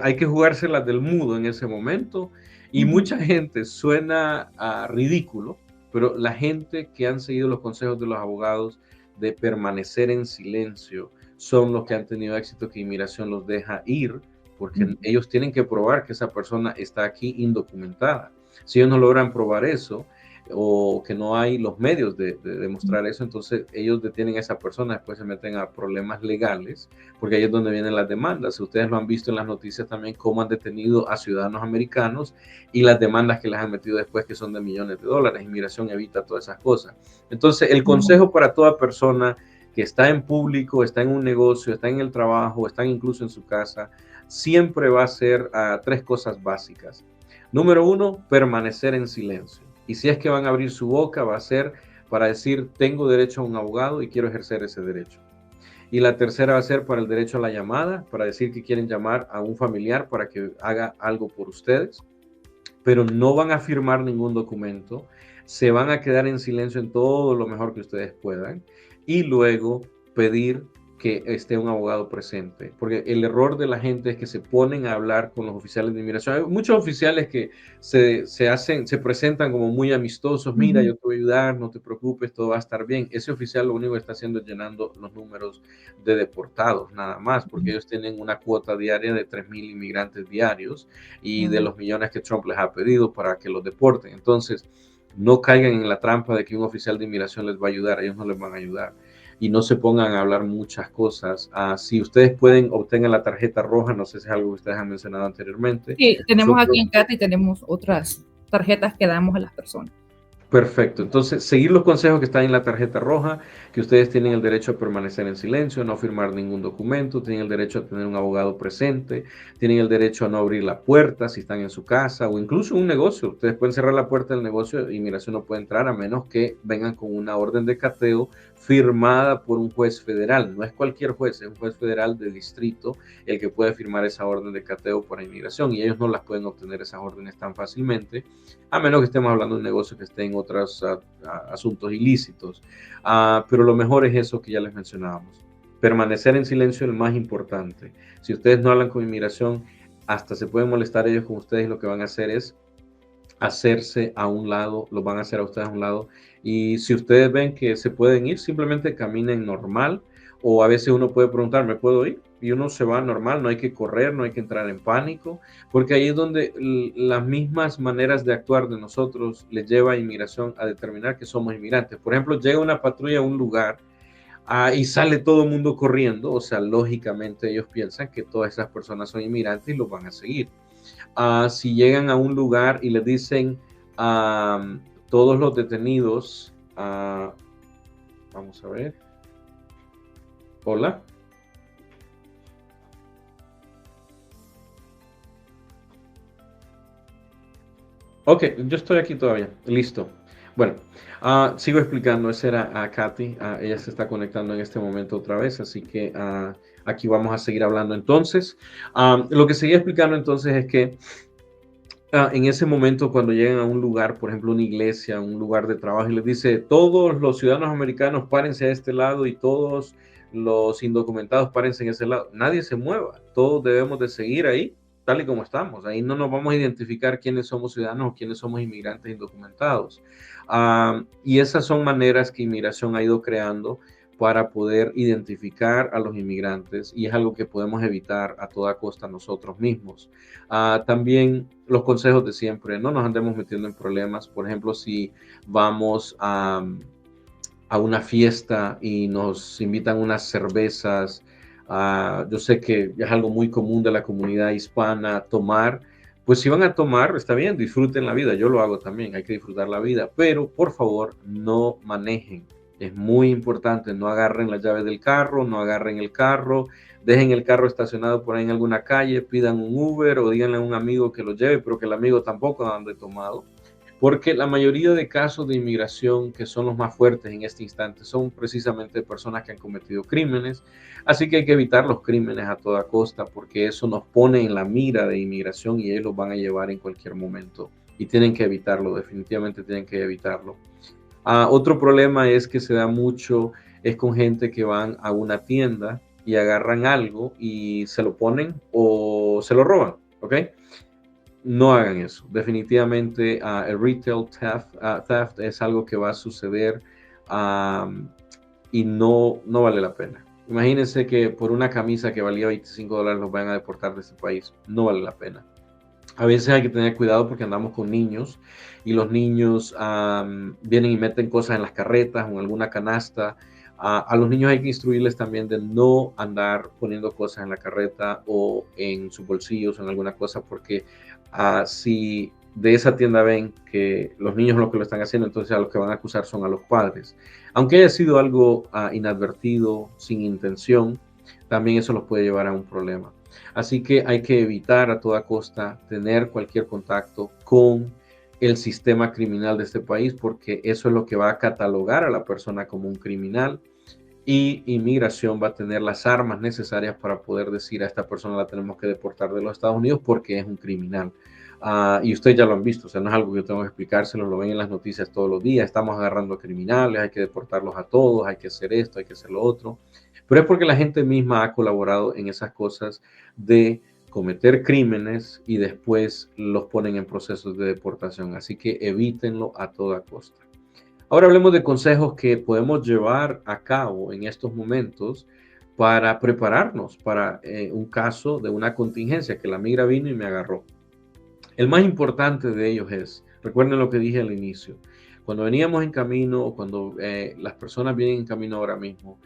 Hay que jugárselas del mudo en ese momento. Y mucha gente suena ridículo, pero la gente que han seguido los consejos de los abogados de permanecer en silencio son los que han tenido éxito, que inmigración los deja ir, porque ellos tienen que probar que esa persona está aquí indocumentada. Si ellos no logran probar eso, o que no hay los medios de demostrar eso, entonces ellos detienen a esa persona, después se meten a problemas legales, porque ahí es donde vienen las demandas. Ustedes lo han visto en las noticias también, cómo han detenido a ciudadanos americanos y las demandas que les han metido después, que son de millones de dólares. Inmigración evita todas esas cosas. Entonces, el consejo para toda persona que está en público, está en un negocio, está en el trabajo, está incluso en su casa, siempre va a ser 3 cosas básicas. Número 1, permanecer en silencio. Y si es que van a abrir su boca, va a ser para decir, tengo derecho a un abogado y quiero ejercer ese derecho. Y la tercera va a ser para el derecho a la llamada, para decir que quieren llamar a un familiar para que haga algo por ustedes, pero no van a firmar ningún documento, se van a quedar en silencio en todo lo mejor que ustedes puedan y luego pedir que esté un abogado presente, porque el error de la gente es que se ponen a hablar con los oficiales de inmigración. Hay muchos oficiales que se presentan como muy amistosos, mira, yo te voy a ayudar, no te preocupes, todo va a estar bien. Ese oficial lo único que está haciendo es llenando los números de deportados, nada más, porque ellos tienen una cuota diaria de 3,000 inmigrantes diarios y de los millones que Trump les ha pedido para que los deporten. Entonces, no caigan en la trampa de que un oficial de inmigración les va a ayudar, ellos no les van a ayudar. Y no se pongan a hablar muchas cosas. Si ustedes pueden, obtengan la tarjeta roja, no sé si es algo que ustedes han mencionado anteriormente. Sí, tenemos Nosotros, aquí en CAT y tenemos otras tarjetas que damos a las personas. perfecto. Entonces, seguir los consejos que están en la tarjeta roja, que ustedes tienen el derecho a permanecer en silencio, no firmar ningún documento, tienen el derecho a tener un abogado presente, tienen el derecho a no abrir la puerta si están en su casa o incluso un negocio. Ustedes pueden cerrar la puerta del negocio, inmigración no puede entrar a menos que vengan con una orden de cateo firmada por un juez federal. No es cualquier juez, es un juez federal de distrito el que puede firmar esa orden de cateo para inmigración, y ellos no las pueden obtener esas órdenes tan fácilmente, a menos que estemos hablando de un negocio que esté en otros asuntos ilícitos. Pero lo mejor es eso que ya les mencionábamos. Permanecer en silencio es el más importante. Si ustedes no hablan con inmigración, hasta se pueden molestar ellos con ustedes, lo que van a hacer es hacerse a un lado, los van a hacer a ustedes a un lado. Y si ustedes ven que se pueden ir, simplemente caminen normal, o a veces uno puede preguntar, ¿me puedo ir? Y uno se va normal, no hay que correr, no hay que entrar en pánico, porque ahí es donde las mismas maneras de actuar de nosotros les lleva a inmigración a determinar que somos inmigrantes. Por ejemplo, llega una patrulla a un lugar y sale todo el mundo corriendo, o sea, lógicamente ellos piensan que todas esas personas son inmigrantes y los van a seguir. Si llegan a un lugar y les dicen todos los detenidos, vamos a ver, hola. Ok, yo estoy aquí todavía, listo. Bueno, sigo explicando, esa era a Katy, ella se está conectando en este momento otra vez, así que aquí vamos a seguir hablando entonces. Lo que seguía explicando entonces es que en ese momento cuando llegan a un lugar, por ejemplo una iglesia, un lugar de trabajo, y les dice, todos los ciudadanos americanos párense a este lado y todos los indocumentados párense en ese lado, nadie se mueva, todos debemos de seguir ahí tal y como estamos. Ahí no nos vamos a identificar quiénes somos ciudadanos o quiénes somos inmigrantes indocumentados. Y esas son maneras que inmigración ha ido creando para poder identificar a los inmigrantes, y es algo que podemos evitar a toda costa nosotros mismos. También los consejos de siempre, no nos andemos metiendo en problemas. Por ejemplo, si vamos a una fiesta y nos invitan unas cervezas, yo sé que es algo muy común de la comunidad hispana tomar, pues si van a tomar, está bien, disfruten la vida, yo lo hago también, hay que disfrutar la vida, pero por favor no manejen. Es muy importante, no agarren las llaves del carro, no agarren el carro, dejen el carro estacionado por ahí en alguna calle, pidan un Uber o díganle a un amigo que lo lleve, pero que el amigo tampoco ande tomado, porque la mayoría de casos de inmigración que son los más fuertes en este instante son precisamente personas que han cometido crímenes, así que hay que evitar los crímenes a toda costa porque eso nos pone en la mira de inmigración y ellos los van a llevar en cualquier momento y tienen que evitarlo, definitivamente tienen que evitarlo. Otro problema es que se da mucho, es con gente que van a una tienda y agarran algo y se lo ponen o se lo roban, ¿ok? No hagan eso. Definitivamente el retail theft es algo que va a suceder y no vale la pena. Imagínense que por una camisa que valía $25 los van a deportar de este país. No vale la pena. A veces hay que tener cuidado porque andamos con niños y los niños vienen y meten cosas en las carretas o en alguna canasta. A los niños hay que instruirles también de no andar poniendo cosas en la carreta o en sus bolsillos o en alguna cosa porque si de esa tienda ven que los niños lo que lo están haciendo, entonces a los que van a acusar son a los padres. Aunque haya sido algo inadvertido, sin intención, también eso los puede llevar a un problema. Así que hay que evitar a toda costa tener cualquier contacto con el sistema criminal de este país porque eso es lo que va a catalogar a la persona como un criminal y inmigración va a tener las armas necesarias para poder decir a esta persona la tenemos que deportar de los Estados Unidos porque es un criminal. Y ustedes ya lo han visto, o sea, no es algo que yo tengo que explicárselo, lo ven en las noticias todos los días, estamos agarrando criminales, hay que deportarlos a todos, hay que hacer esto, hay que hacer lo otro, pero es porque la gente misma ha colaborado en esas cosas de cometer crímenes y después los ponen en procesos de deportación, así que evítenlo a toda costa. Ahora hablemos de consejos que podemos llevar a cabo en estos momentos para prepararnos para un caso de una contingencia que la migra vino y me agarró. El más importante de ellos es, recuerden lo que dije al inicio, cuando veníamos en camino o cuando las personas vienen en camino ahora mismo,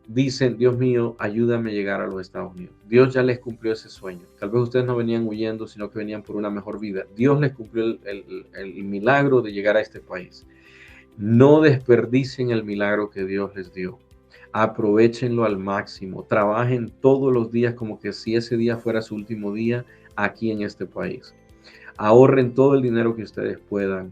dicen, Dios mío, ayúdame a llegar a los Estados Unidos. Dios ya les cumplió ese sueño. Tal vez ustedes no venían huyendo, sino que venían por una mejor vida. Dios les cumplió el milagro de llegar a este país. No desperdicien el milagro que Dios les dio. Aprovechenlo al máximo. Trabajen todos los días como que si ese día fuera su último día aquí en este país. Ahorren todo el dinero que ustedes puedan.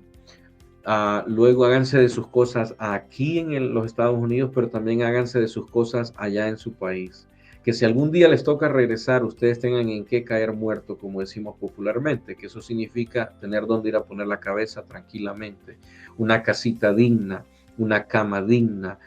Luego háganse de sus cosas aquí en los Estados Unidos, pero también háganse de sus cosas allá en su país. Que si algún día les toca regresar, ustedes tengan en qué caer muerto, como decimos popularmente, que eso significa tener donde ir a poner la cabeza tranquilamente, una casita digna, una cama digna,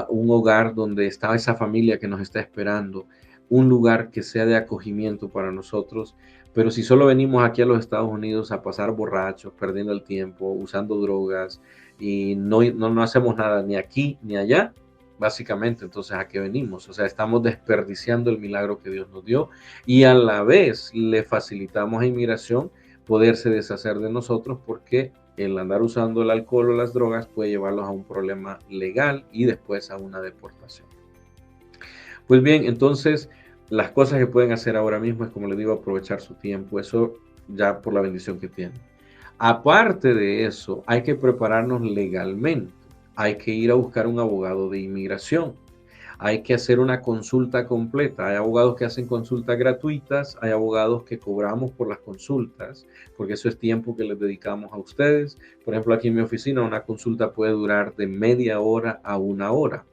un hogar donde está esa familia que nos está esperando, un lugar que sea de acogimiento para nosotros. Pero si solo venimos aquí a los Estados Unidos a pasar borrachos, perdiendo el tiempo, usando drogas y no hacemos nada ni aquí ni allá, básicamente, entonces ¿a qué venimos? O sea, estamos desperdiciando el milagro que Dios nos dio y a la vez le facilitamos a inmigración poderse deshacer de nosotros porque el andar usando el alcohol o las drogas puede llevarlos a un problema legal y después a una deportación. Pues bien, entonces las cosas que pueden hacer ahora mismo es, como les digo, aprovechar su tiempo, eso ya por la bendición que tienen. Aparte de eso, hay que prepararnos legalmente, hay que ir a buscar un abogado de inmigración, hay que hacer una consulta completa. Hay abogados que hacen consultas gratuitas, hay abogados que cobramos por las consultas, porque eso es tiempo que les dedicamos a ustedes. Por ejemplo, aquí en mi oficina una consulta puede durar de media hora a una hora.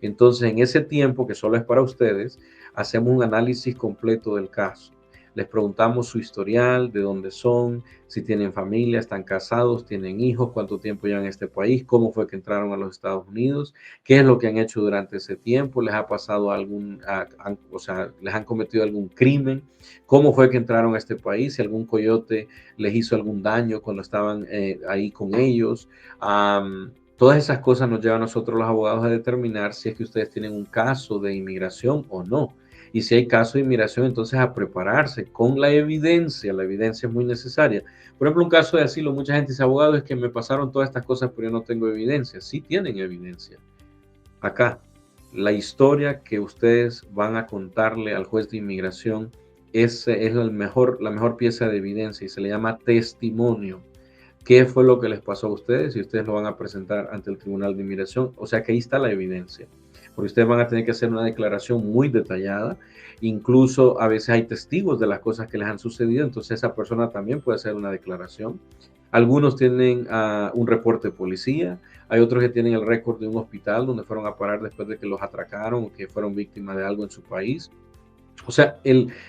Entonces, en ese tiempo que solo es para ustedes, hacemos un análisis completo del caso. Les preguntamos su historial, de dónde son, si tienen familia, están casados, tienen hijos, cuánto tiempo llevan en este país, cómo fue que entraron a los Estados Unidos, qué es lo que han hecho durante ese tiempo, les ha pasado les han cometido algún crimen, cómo fue que entraron a este país, si algún coyote les hizo algún daño cuando estaban ahí con ellos. Todas esas cosas nos llevan a nosotros los abogados a determinar si es que ustedes tienen un caso de inmigración o no. Y si hay caso de inmigración, entonces a prepararse con la evidencia es muy necesaria. Por ejemplo, un caso de asilo, mucha gente dice, abogado, es que me pasaron todas estas cosas, pero yo no tengo evidencia. Sí tienen evidencia. Acá, la historia que ustedes van a contarle al juez de inmigración es la mejor pieza de evidencia y se le llama testimonio. qué fue lo que les pasó a ustedes y ustedes lo van a presentar ante el Tribunal de Inmigración. O sea que ahí está la evidencia, porque ustedes van a tener que hacer una declaración muy detallada. Incluso a veces hay testigos de las cosas que les han sucedido, entonces esa persona también puede hacer una declaración. Algunos tienen un reporte de policía, hay otros que tienen el récord de un hospital donde fueron a parar después de que los atracaron o que fueron víctimas de algo en su país. O sea,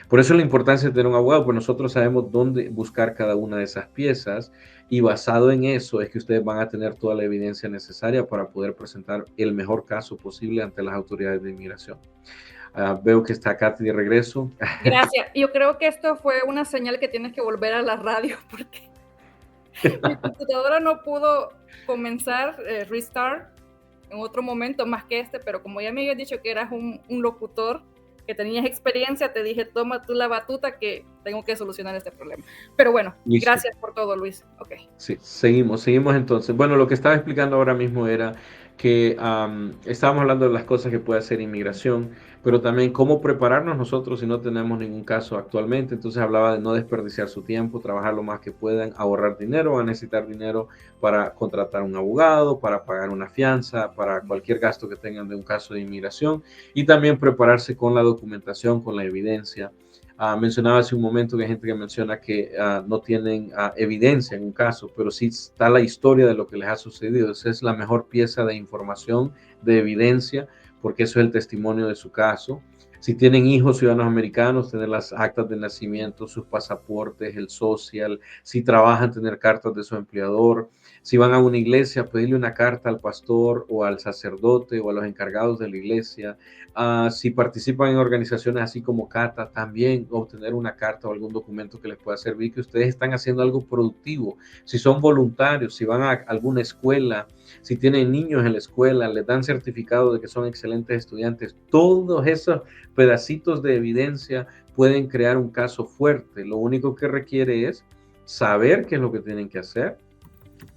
por eso la importancia de tener un abogado, pues nosotros sabemos dónde buscar cada una de esas piezas y basado en eso es que ustedes van a tener toda la evidencia necesaria para poder presentar el mejor caso posible ante las autoridades de inmigración. Veo que está Katy de regreso. Gracias. Yo creo que esto fue una señal que tienes que volver a la radio porque mi computadora no pudo comenzar, restart en otro momento más que este, pero como ya me habías dicho que eras un locutor, que tenías experiencia, te dije, toma tú la batuta que tengo que solucionar este problema. Pero bueno, Listo. Gracias por todo, Luis. Okay. Sí, seguimos entonces. Bueno, lo que estaba explicando ahora mismo era que estábamos hablando de las cosas que puede hacer inmigración, pero también cómo prepararnos nosotros si no tenemos ningún caso actualmente. Entonces hablaba de no desperdiciar su tiempo, trabajar lo más que puedan, ahorrar dinero, van a necesitar dinero para contratar un abogado, para pagar una fianza, para cualquier gasto que tengan de un caso de inmigración y también prepararse con la documentación, con la evidencia. Mencionaba hace un momento que hay gente que menciona que no tienen evidencia en un caso, pero sí está la historia de lo que les ha sucedido. Esa es la mejor pieza de información, de evidencia, porque eso es el testimonio de su caso. Si tienen hijos ciudadanos americanos, tener las actas de nacimiento, sus pasaportes, el social. Si trabajan, tener cartas de su empleador. Si van a una iglesia, pedirle una carta al pastor o al sacerdote o a los encargados de la iglesia. Si participan en organizaciones así como CATA, también obtener una carta o algún documento que les pueda servir que ustedes están haciendo algo productivo. Si son voluntarios, si van a alguna escuela, si tienen niños en la escuela, les dan certificado de que son excelentes estudiantes. Todos esos pedacitos de evidencia pueden crear un caso fuerte. Lo único que requiere es saber qué es lo que tienen que hacer,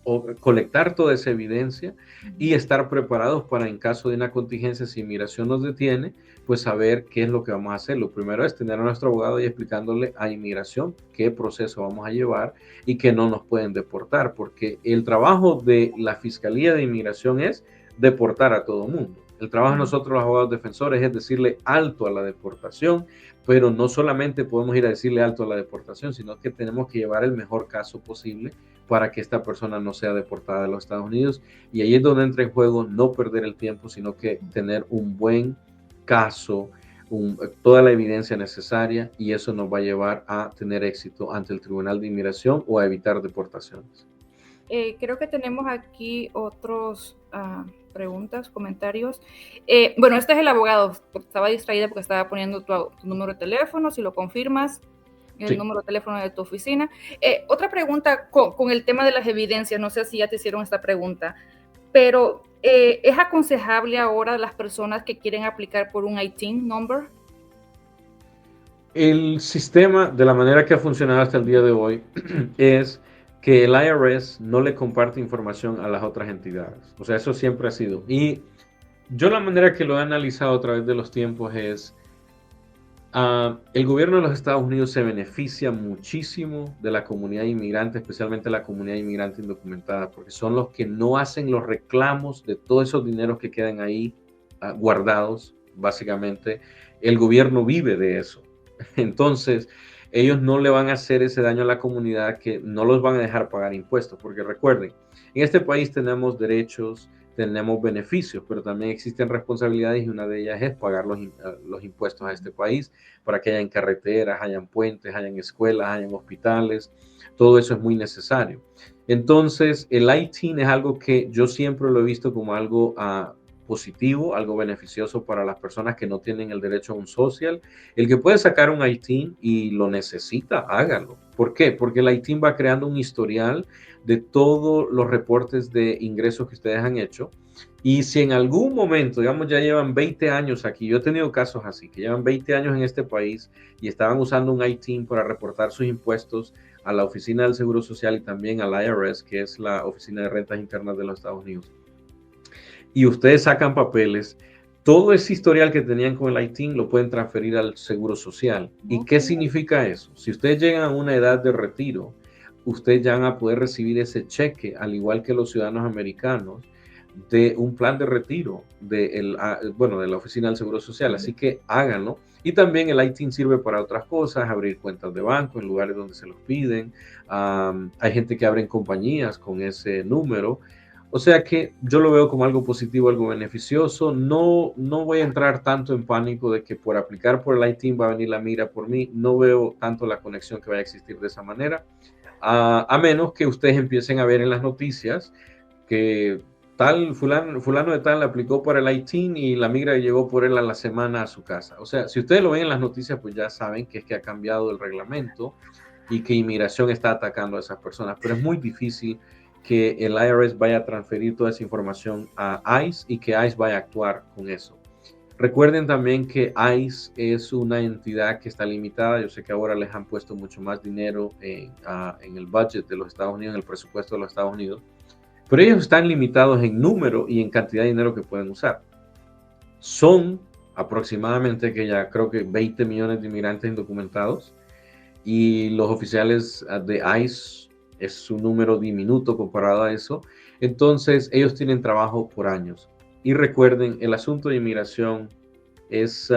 o colectar toda esa evidencia y estar preparados para, en caso de una contingencia, si inmigración nos detiene, pues saber qué es lo que vamos a hacer. Lo primero es tener a nuestro abogado y explicándole a inmigración qué proceso vamos a llevar y que no nos pueden deportar, porque el trabajo de la Fiscalía de Inmigración es deportar a todo mundo. El trabajo de nosotros los abogados defensores es decirle alto a la deportación, pero no solamente podemos ir a decirle alto a la deportación, sino que tenemos que llevar el mejor caso posible para que esta persona no sea deportada de los Estados Unidos. Y ahí es donde entra en juego no perder el tiempo, sino que tener un buen caso, toda la evidencia necesaria, y eso nos va a llevar a tener éxito ante el Tribunal de Inmigración o a evitar deportaciones. Creo que tenemos aquí otros preguntas, comentarios. Bueno, este es el abogado, estaba distraída porque estaba poniendo tu número de teléfono, si lo confirmas, el número de teléfono de tu oficina. Otra pregunta con el tema de las evidencias, no sé si ya te hicieron esta pregunta, pero ¿es aconsejable ahora a las personas que quieren aplicar por un ITIN number? El sistema, de la manera que ha funcionado hasta el día de hoy, es que el IRS no le comparte información a las otras entidades. O sea, eso siempre ha sido. Y yo la manera que lo he analizado a través de los tiempos es, el gobierno de los Estados Unidos se beneficia muchísimo de la comunidad inmigrante, especialmente la comunidad inmigrante indocumentada, porque son los que no hacen los reclamos de todos esos dineros que quedan ahí guardados. Básicamente, el gobierno vive de eso. Entonces, ellos no le van a hacer ese daño a la comunidad, que no los van a dejar pagar impuestos, porque recuerden, en este país tenemos derechos, tenemos beneficios, pero también existen responsabilidades y una de ellas es pagar los impuestos a este país para que hayan carreteras, hayan puentes, hayan escuelas, hayan hospitales. Todo eso es muy necesario. Entonces, el ITIN es algo que yo siempre lo he visto como algo positivo, algo beneficioso para las personas que no tienen el derecho a un social. El que puede sacar un ITIN y lo necesita, hágalo. ¿Por qué? Porque el ITIN va creando un historial de todos los reportes de ingresos que ustedes han hecho. Y si en algún momento, digamos, ya llevan 20 años aquí, yo he tenido casos así, que llevan 20 años en este país y estaban usando un ITIN para reportar sus impuestos a la Oficina del Seguro Social y también al IRS, que es la Oficina de Rentas Internas de los Estados Unidos. Y ustedes sacan papeles, todo ese historial que tenían con el ITIN lo pueden transferir al Seguro Social. ¿Y qué significa eso? Si ustedes llegan a una edad de retiro, ustedes ya van a poder recibir ese cheque, al igual que los ciudadanos americanos, de un plan de retiro bueno, de la Oficina del Seguro Social. Así que háganlo. Y también el ITIN sirve para otras cosas, abrir cuentas de banco en lugares donde se los piden. Hay gente que abre compañías con ese número. O sea que yo lo veo como algo positivo, algo beneficioso. No voy a entrar tanto en pánico de que por aplicar por el ITIN va a venir la mira por mí. No veo tanto la conexión que vaya a existir de esa manera. A menos que ustedes empiecen a ver en las noticias que tal fulano de tal aplicó para el ITIN y la migra llegó por él a la semana a su casa. O sea, si ustedes lo ven en las noticias, pues ya saben que es que ha cambiado el reglamento y que inmigración está atacando a esas personas. Pero es muy difícil que el IRS vaya a transferir toda esa información a ICE y que ICE vaya a actuar con eso. Recuerden también que ICE es una entidad que está limitada. Yo sé que ahora les han puesto mucho más dinero en el budget de los Estados Unidos, en el presupuesto de los Estados Unidos, pero ellos están limitados en número y en cantidad de dinero que pueden usar. Son aproximadamente, que ya creo que 20 millones de inmigrantes indocumentados, y los oficiales de ICE es un número diminuto comparado a eso. Entonces ellos tienen trabajo por años. Y recuerden, el asunto de inmigración es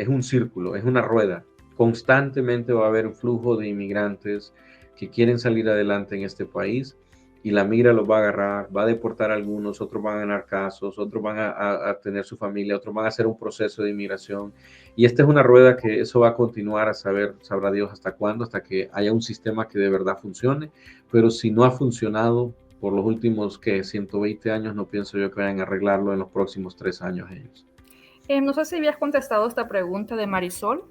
un círculo, es una rueda. Constantemente va a haber un flujo de inmigrantes que quieren salir adelante en este país, y la migra los va a agarrar, va a deportar a algunos, otros van a ganar casos, otros van a tener su familia, otros van a hacer un proceso de inmigración. Y esta es una rueda que eso va a continuar, sabrá Dios hasta cuándo, hasta que haya un sistema que de verdad funcione. Pero si no ha funcionado por los últimos 120 años, no pienso yo que vayan a arreglarlo en los próximos 3 años ellos. No sé si habías contestado esta pregunta de Marisol.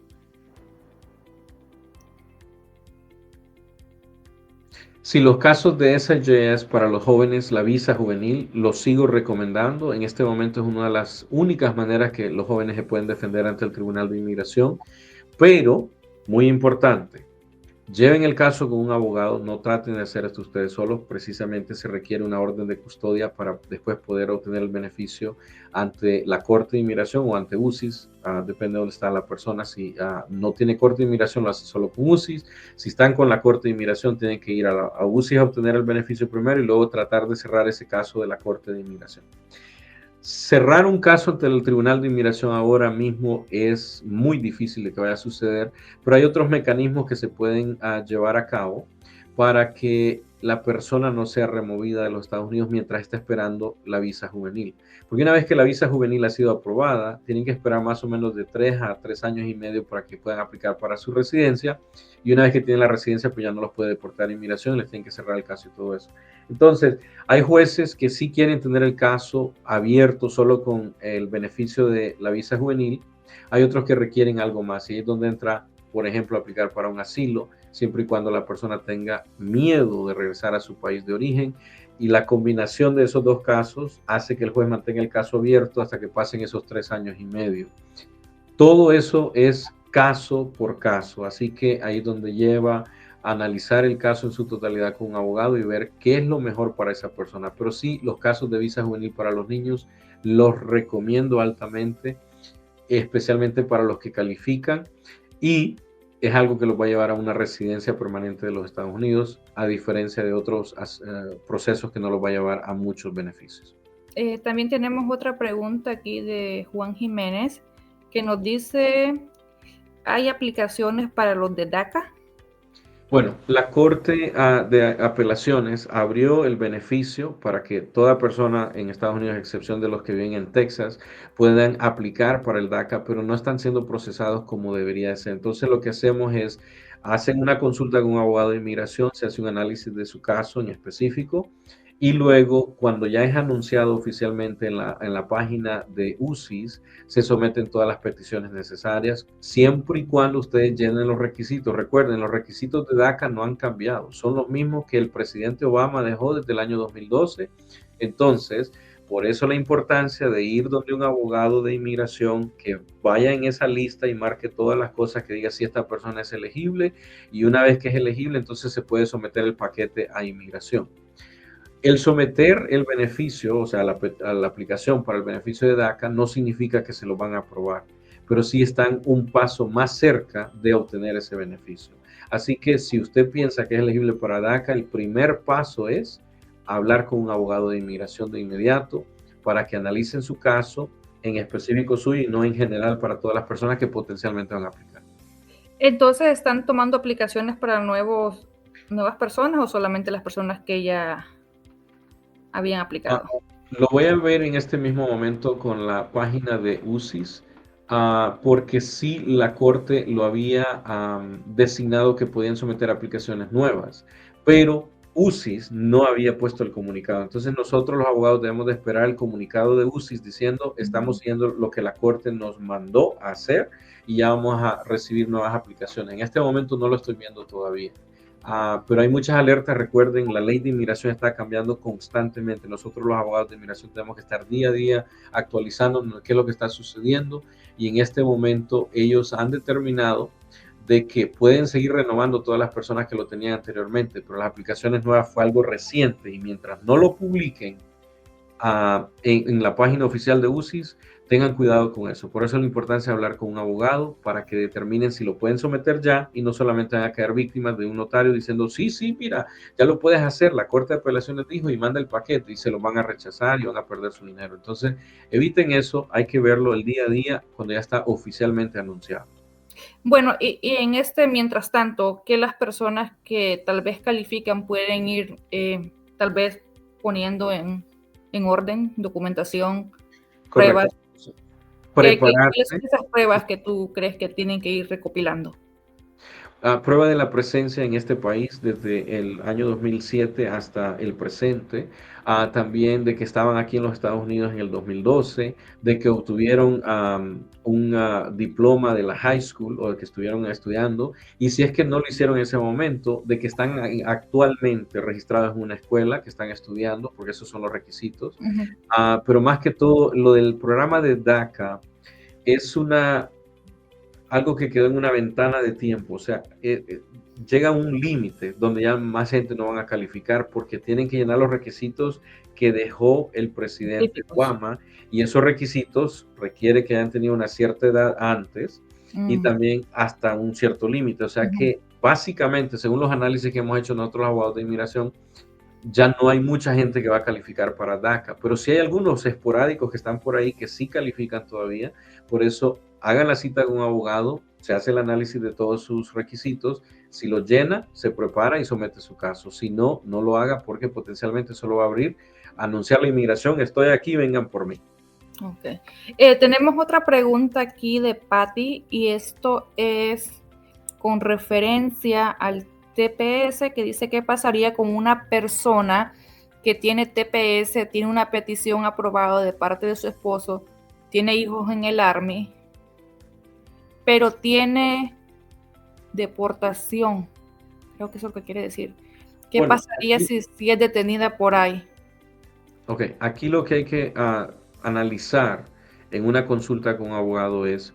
Si los casos de SJS para los jóvenes, la visa juvenil, los sigo recomendando. En este momento es una de las únicas maneras que los jóvenes se pueden defender ante el Tribunal de Inmigración. Pero, muy importante, lleven el caso con un abogado, no traten de hacer esto ustedes solos. Precisamente se requiere una orden de custodia para después poder obtener el beneficio ante la Corte de Inmigración o ante UCIS, depende de dónde está la persona. Si no tiene Corte de Inmigración, lo hace solo con UCIS. Si están con la Corte de Inmigración, tienen que ir a UCIS a obtener el beneficio primero y luego tratar de cerrar ese caso de la Corte de Inmigración. Cerrar un caso ante el Tribunal de Inmigración ahora mismo es muy difícil de que vaya a suceder, pero hay otros mecanismos que se pueden llevar a cabo para que la persona no sea removida de los Estados Unidos mientras está esperando la visa juvenil. Porque una vez que la visa juvenil ha sido aprobada, tienen que esperar más o menos de 3 a 3 años y medio para que puedan aplicar para su residencia. Y una vez que tienen la residencia, pues ya no los puede deportar a inmigración, les tienen que cerrar el caso y todo eso. Entonces, hay jueces que sí quieren tener el caso abierto solo con el beneficio de la visa juvenil. Hay otros que requieren algo más, y es donde entra, por ejemplo, aplicar para un asilo, siempre y cuando la persona tenga miedo de regresar a su país de origen. Y la combinación de esos dos casos hace que el juez mantenga el caso abierto hasta que pasen esos 3 años y medio. Todo eso es caso por caso, así que ahí es donde lleva a analizar el caso en su totalidad con un abogado y ver qué es lo mejor para esa persona. Pero sí, los casos de visa juvenil para los niños los recomiendo altamente, especialmente para los que califican, y es algo que los va a llevar a una residencia permanente de los Estados Unidos, a diferencia de otros procesos que no los va a llevar a muchos beneficios. También tenemos otra pregunta aquí de Juan Jiménez, que nos dice, ¿hay aplicaciones para los de DACA? Bueno, la Corte de Apelaciones abrió el beneficio para que toda persona en Estados Unidos, a excepción de los que viven en Texas, puedan aplicar para el DACA, pero no están siendo procesados como debería ser. Entonces, lo que hacemos es, hacen una consulta con un abogado de inmigración, se hace un análisis de su caso en específico, y luego, cuando ya es anunciado oficialmente en la página de UCIS, se someten todas las peticiones necesarias, siempre y cuando ustedes llenen los requisitos. Recuerden, los requisitos de DACA no han cambiado, son los mismos que el presidente Obama dejó desde el año 2012. Entonces, por eso la importancia de ir donde un abogado de inmigración que vaya en esa lista y marque todas las cosas, que diga si esta persona es elegible, y una vez que es elegible, entonces se puede someter el paquete a inmigración. El someter el beneficio, o sea, a la aplicación para el beneficio de DACA, no significa que se lo van a aprobar, pero sí están un paso más cerca de obtener ese beneficio. Así que si usted piensa que es elegible para DACA, el primer paso es hablar con un abogado de inmigración de inmediato para que analicen su caso en específico suyo y no en general para todas las personas que potencialmente van a aplicar. Entonces, ¿están tomando aplicaciones para nuevas personas o solamente las personas que ya habían aplicado? Lo voy a ver en este mismo momento con la página de UCIS, porque sí la Corte lo había designado que podían someter aplicaciones nuevas, pero UCIS no había puesto el comunicado. Entonces nosotros los abogados debemos de esperar el comunicado de UCIS diciendo estamos siguiendo lo que la Corte nos mandó a hacer y ya vamos a recibir nuevas aplicaciones. En este momento no lo estoy viendo todavía. Pero hay muchas alertas. Recuerden, la ley de inmigración está cambiando constantemente. Nosotros los abogados de inmigración tenemos que estar día a día actualizando qué es lo que está sucediendo, y en este momento ellos han determinado de que pueden seguir renovando todas las personas que lo tenían anteriormente, pero las aplicaciones nuevas fue algo reciente, y mientras no lo publiquen en la página oficial de UCIS, tengan cuidado con eso. Por eso la importancia de hablar con un abogado para que determinen si lo pueden someter ya y no solamente van a caer víctimas de un notario diciendo sí, mira, ya lo puedes hacer, la Corte de Apelaciones dijo, y manda el paquete, y se lo van a rechazar y van a perder su dinero. Entonces, eviten eso, hay que verlo el día a día cuando ya está oficialmente anunciado. Bueno, y mientras tanto, que las personas que tal vez califican pueden ir tal vez poniendo en orden documentación, pruebas. ¿Cuáles son esas pruebas que tú crees que tienen que ir recopilando? Prueba de la presencia en este país desde el año 2007 hasta el presente, también de que estaban aquí en los Estados Unidos en el 2012, de que obtuvieron un diploma de la high school o de que estuvieron estudiando, y si es que no lo hicieron en ese momento, de que están actualmente registrados en una escuela, que están estudiando, porque esos son los requisitos. Pero más que todo, lo del programa de DACA es algo que quedó en una ventana de tiempo. O sea, llega un límite donde ya más gente no van a calificar porque tienen que llenar los requisitos que dejó el presidente Obama, y esos requisitos requiere que hayan tenido una cierta edad antes y también hasta un cierto límite. O sea que básicamente, según los análisis que hemos hecho nosotros los abogados de inmigración, ya no hay mucha gente que va a calificar para DACA, pero sí hay algunos esporádicos que están por ahí que sí califican todavía. Por eso hagan la cita con un abogado, se hace el análisis de todos sus requisitos, si lo llena, se prepara y somete su caso. Si no, no lo haga porque potencialmente solo va a abrir, anunciar la inmigración, estoy aquí, vengan por mí. Ok. Tenemos otra pregunta aquí de Patty, y esto es con referencia al TPS, que dice qué pasaría con una persona que tiene TPS, tiene una petición aprobada de parte de su esposo, tiene hijos en el Army, pero tiene deportación. Creo que eso es lo que quiere decir. ¿Qué pasaría si es detenida por ahí? Ok, aquí lo que hay que analizar en una consulta con un abogado es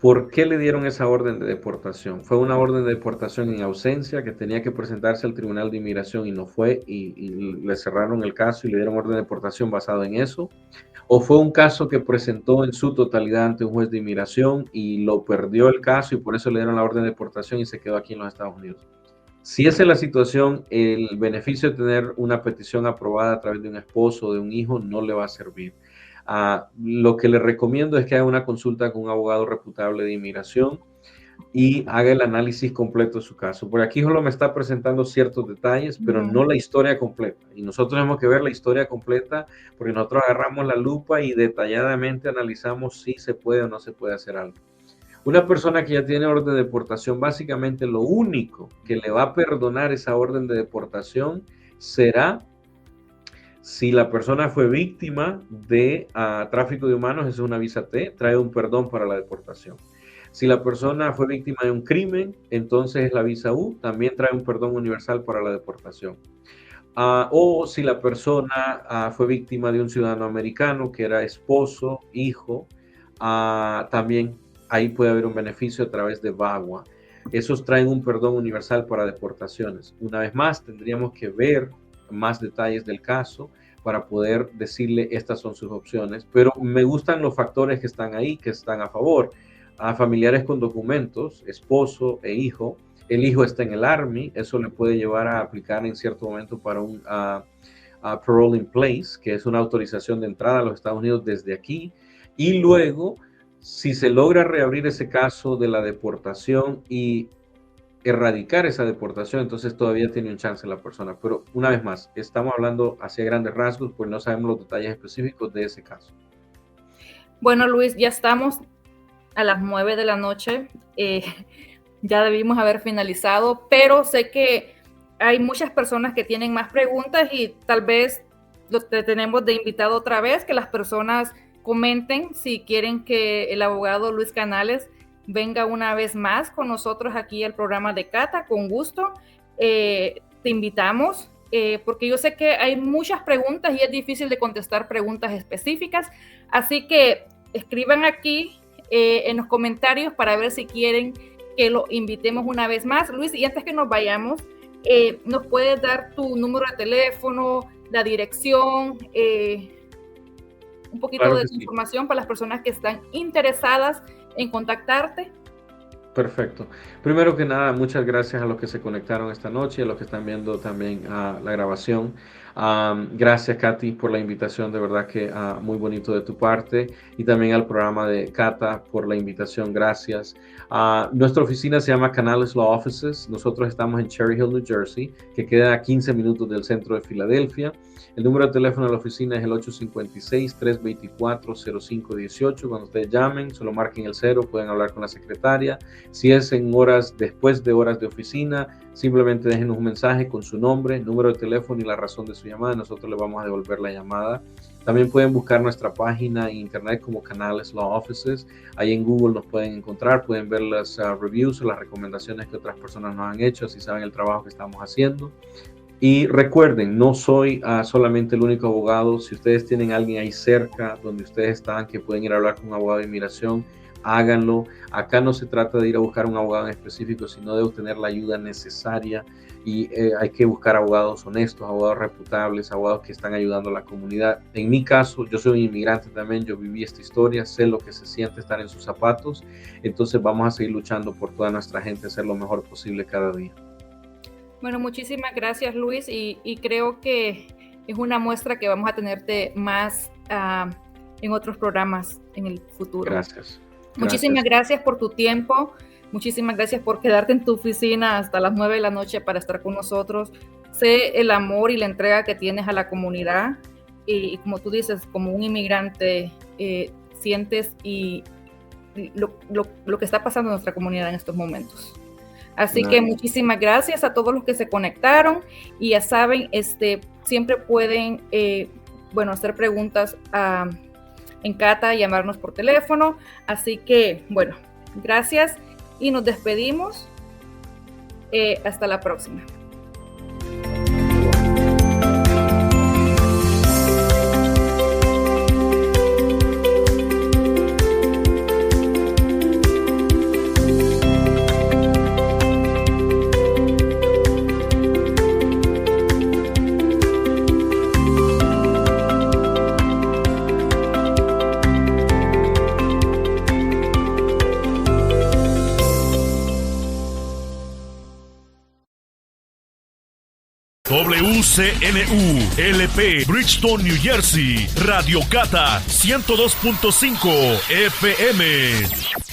¿por qué le dieron esa orden de deportación? ¿Fue una orden de deportación en ausencia que tenía que presentarse al Tribunal de Inmigración y no fue, y le cerraron el caso y le dieron orden de deportación basado en eso? ¿O fue un caso que presentó en su totalidad ante un juez de inmigración y lo perdió el caso y por eso le dieron la orden de deportación y se quedó aquí en los Estados Unidos? Si esa es la situación, el beneficio de tener una petición aprobada a través de un esposo o de un hijo no le va a servir. Lo que le recomiendo es que haga una consulta con un abogado reputable de inmigración y haga el análisis completo de su caso. Por aquí solo me está presentando ciertos detalles, pero no la historia completa. Y nosotros tenemos que ver la historia completa porque nosotros agarramos la lupa y detalladamente analizamos si se puede o no se puede hacer algo. Una persona que ya tiene orden de deportación, básicamente lo único que le va a perdonar esa orden de deportación será si la persona fue víctima de tráfico de humanos, es una visa T, trae un perdón para la deportación. Si la persona fue víctima de un crimen, entonces es la visa U, también trae un perdón universal para la deportación. O si la persona fue víctima de un ciudadano americano, que era esposo, hijo, también ahí puede haber un beneficio a través de VAWA. Esos traen un perdón universal para deportaciones. Una vez más, tendríamos que ver más detalles del caso para poder decirle estas son sus opciones, pero me gustan los factores que están ahí, que están a favor. A familiares con documentos, esposo e hijo, el hijo está en el Army, eso le puede llevar a aplicar en cierto momento para un parole in place, que es una autorización de entrada a los Estados Unidos desde aquí, y luego, si se logra reabrir ese caso de la deportación y erradicar esa deportación, entonces todavía tiene un chance la persona. Pero una vez más, estamos hablando hacia grandes rasgos, pues no sabemos los detalles específicos de ese caso. Bueno, Luis, ya estamos a las 9 de la noche. Ya debimos haber finalizado, pero sé que hay muchas personas que tienen más preguntas y tal vez lo tenemos de invitado otra vez, que las personas comenten si quieren que el abogado Luis Canales venga una vez más con nosotros aquí al programa de Cata. Con gusto te invitamos, porque yo sé que hay muchas preguntas y es difícil de contestar preguntas específicas, así que escriban aquí en los comentarios para ver si quieren que lo invitemos una vez más. Luis, y antes que nos vayamos, ¿nos puedes dar tu número de teléfono, la dirección, un poquito de información para las personas que están interesadas en contactarte? Perfecto. Primero que nada, muchas gracias a los que se conectaron esta noche, a los que están viendo también la grabación. Gracias, Katy, por la invitación, de verdad que muy bonito de tu parte, y también al programa de Cata por la invitación, gracias. Nuestra oficina se llama Canales Law Offices. Nosotros estamos en Cherry Hill, New Jersey, que queda a 15 minutos del centro de Filadelfia. El número de teléfono de la oficina es el 856-324-0518. Cuando ustedes llamen, solo marquen el 0, pueden hablar con la secretaria. Si es en horas, después de horas de oficina, simplemente déjenos un mensaje con su nombre, número de teléfono y la razón de su llamada. Nosotros le vamos a devolver la llamada. También pueden buscar nuestra página en internet como Canales Law Offices. Ahí en Google nos pueden encontrar, pueden ver las reviews o las recomendaciones que otras personas nos han hecho, así saben el trabajo que estamos haciendo. Y recuerden, no soy solamente el único abogado. Si ustedes tienen a alguien ahí cerca donde ustedes están que pueden ir a hablar con un abogado de inmigración, háganlo. Acá no se trata de ir a buscar un abogado en específico, sino de obtener la ayuda necesaria. Y hay que buscar abogados honestos, abogados reputables, abogados que están ayudando a la comunidad. En mi caso, yo soy un inmigrante también, yo viví esta historia, sé lo que se siente estar en sus zapatos. Entonces vamos a seguir luchando por toda nuestra gente, hacer lo mejor posible cada día. Bueno, muchísimas gracias, Luis, y creo que es una muestra que vamos a tenerte más en otros programas en el futuro. Gracias. Muchísimas gracias por tu tiempo, muchísimas gracias por quedarte en tu oficina hasta las 9 de la noche para estar con nosotros. Sé el amor y la entrega que tienes a la comunidad y como tú dices, como un inmigrante, sientes lo que está pasando en nuestra comunidad en estos momentos. Así que muchísimas gracias a todos los que se conectaron y ya saben, siempre pueden hacer preguntas en Cata, llamarnos por teléfono. Así que, bueno, gracias y nos despedimos. Hasta la próxima. WCNU LP Bridgeton, New Jersey, Radio Cata 102.5 FM.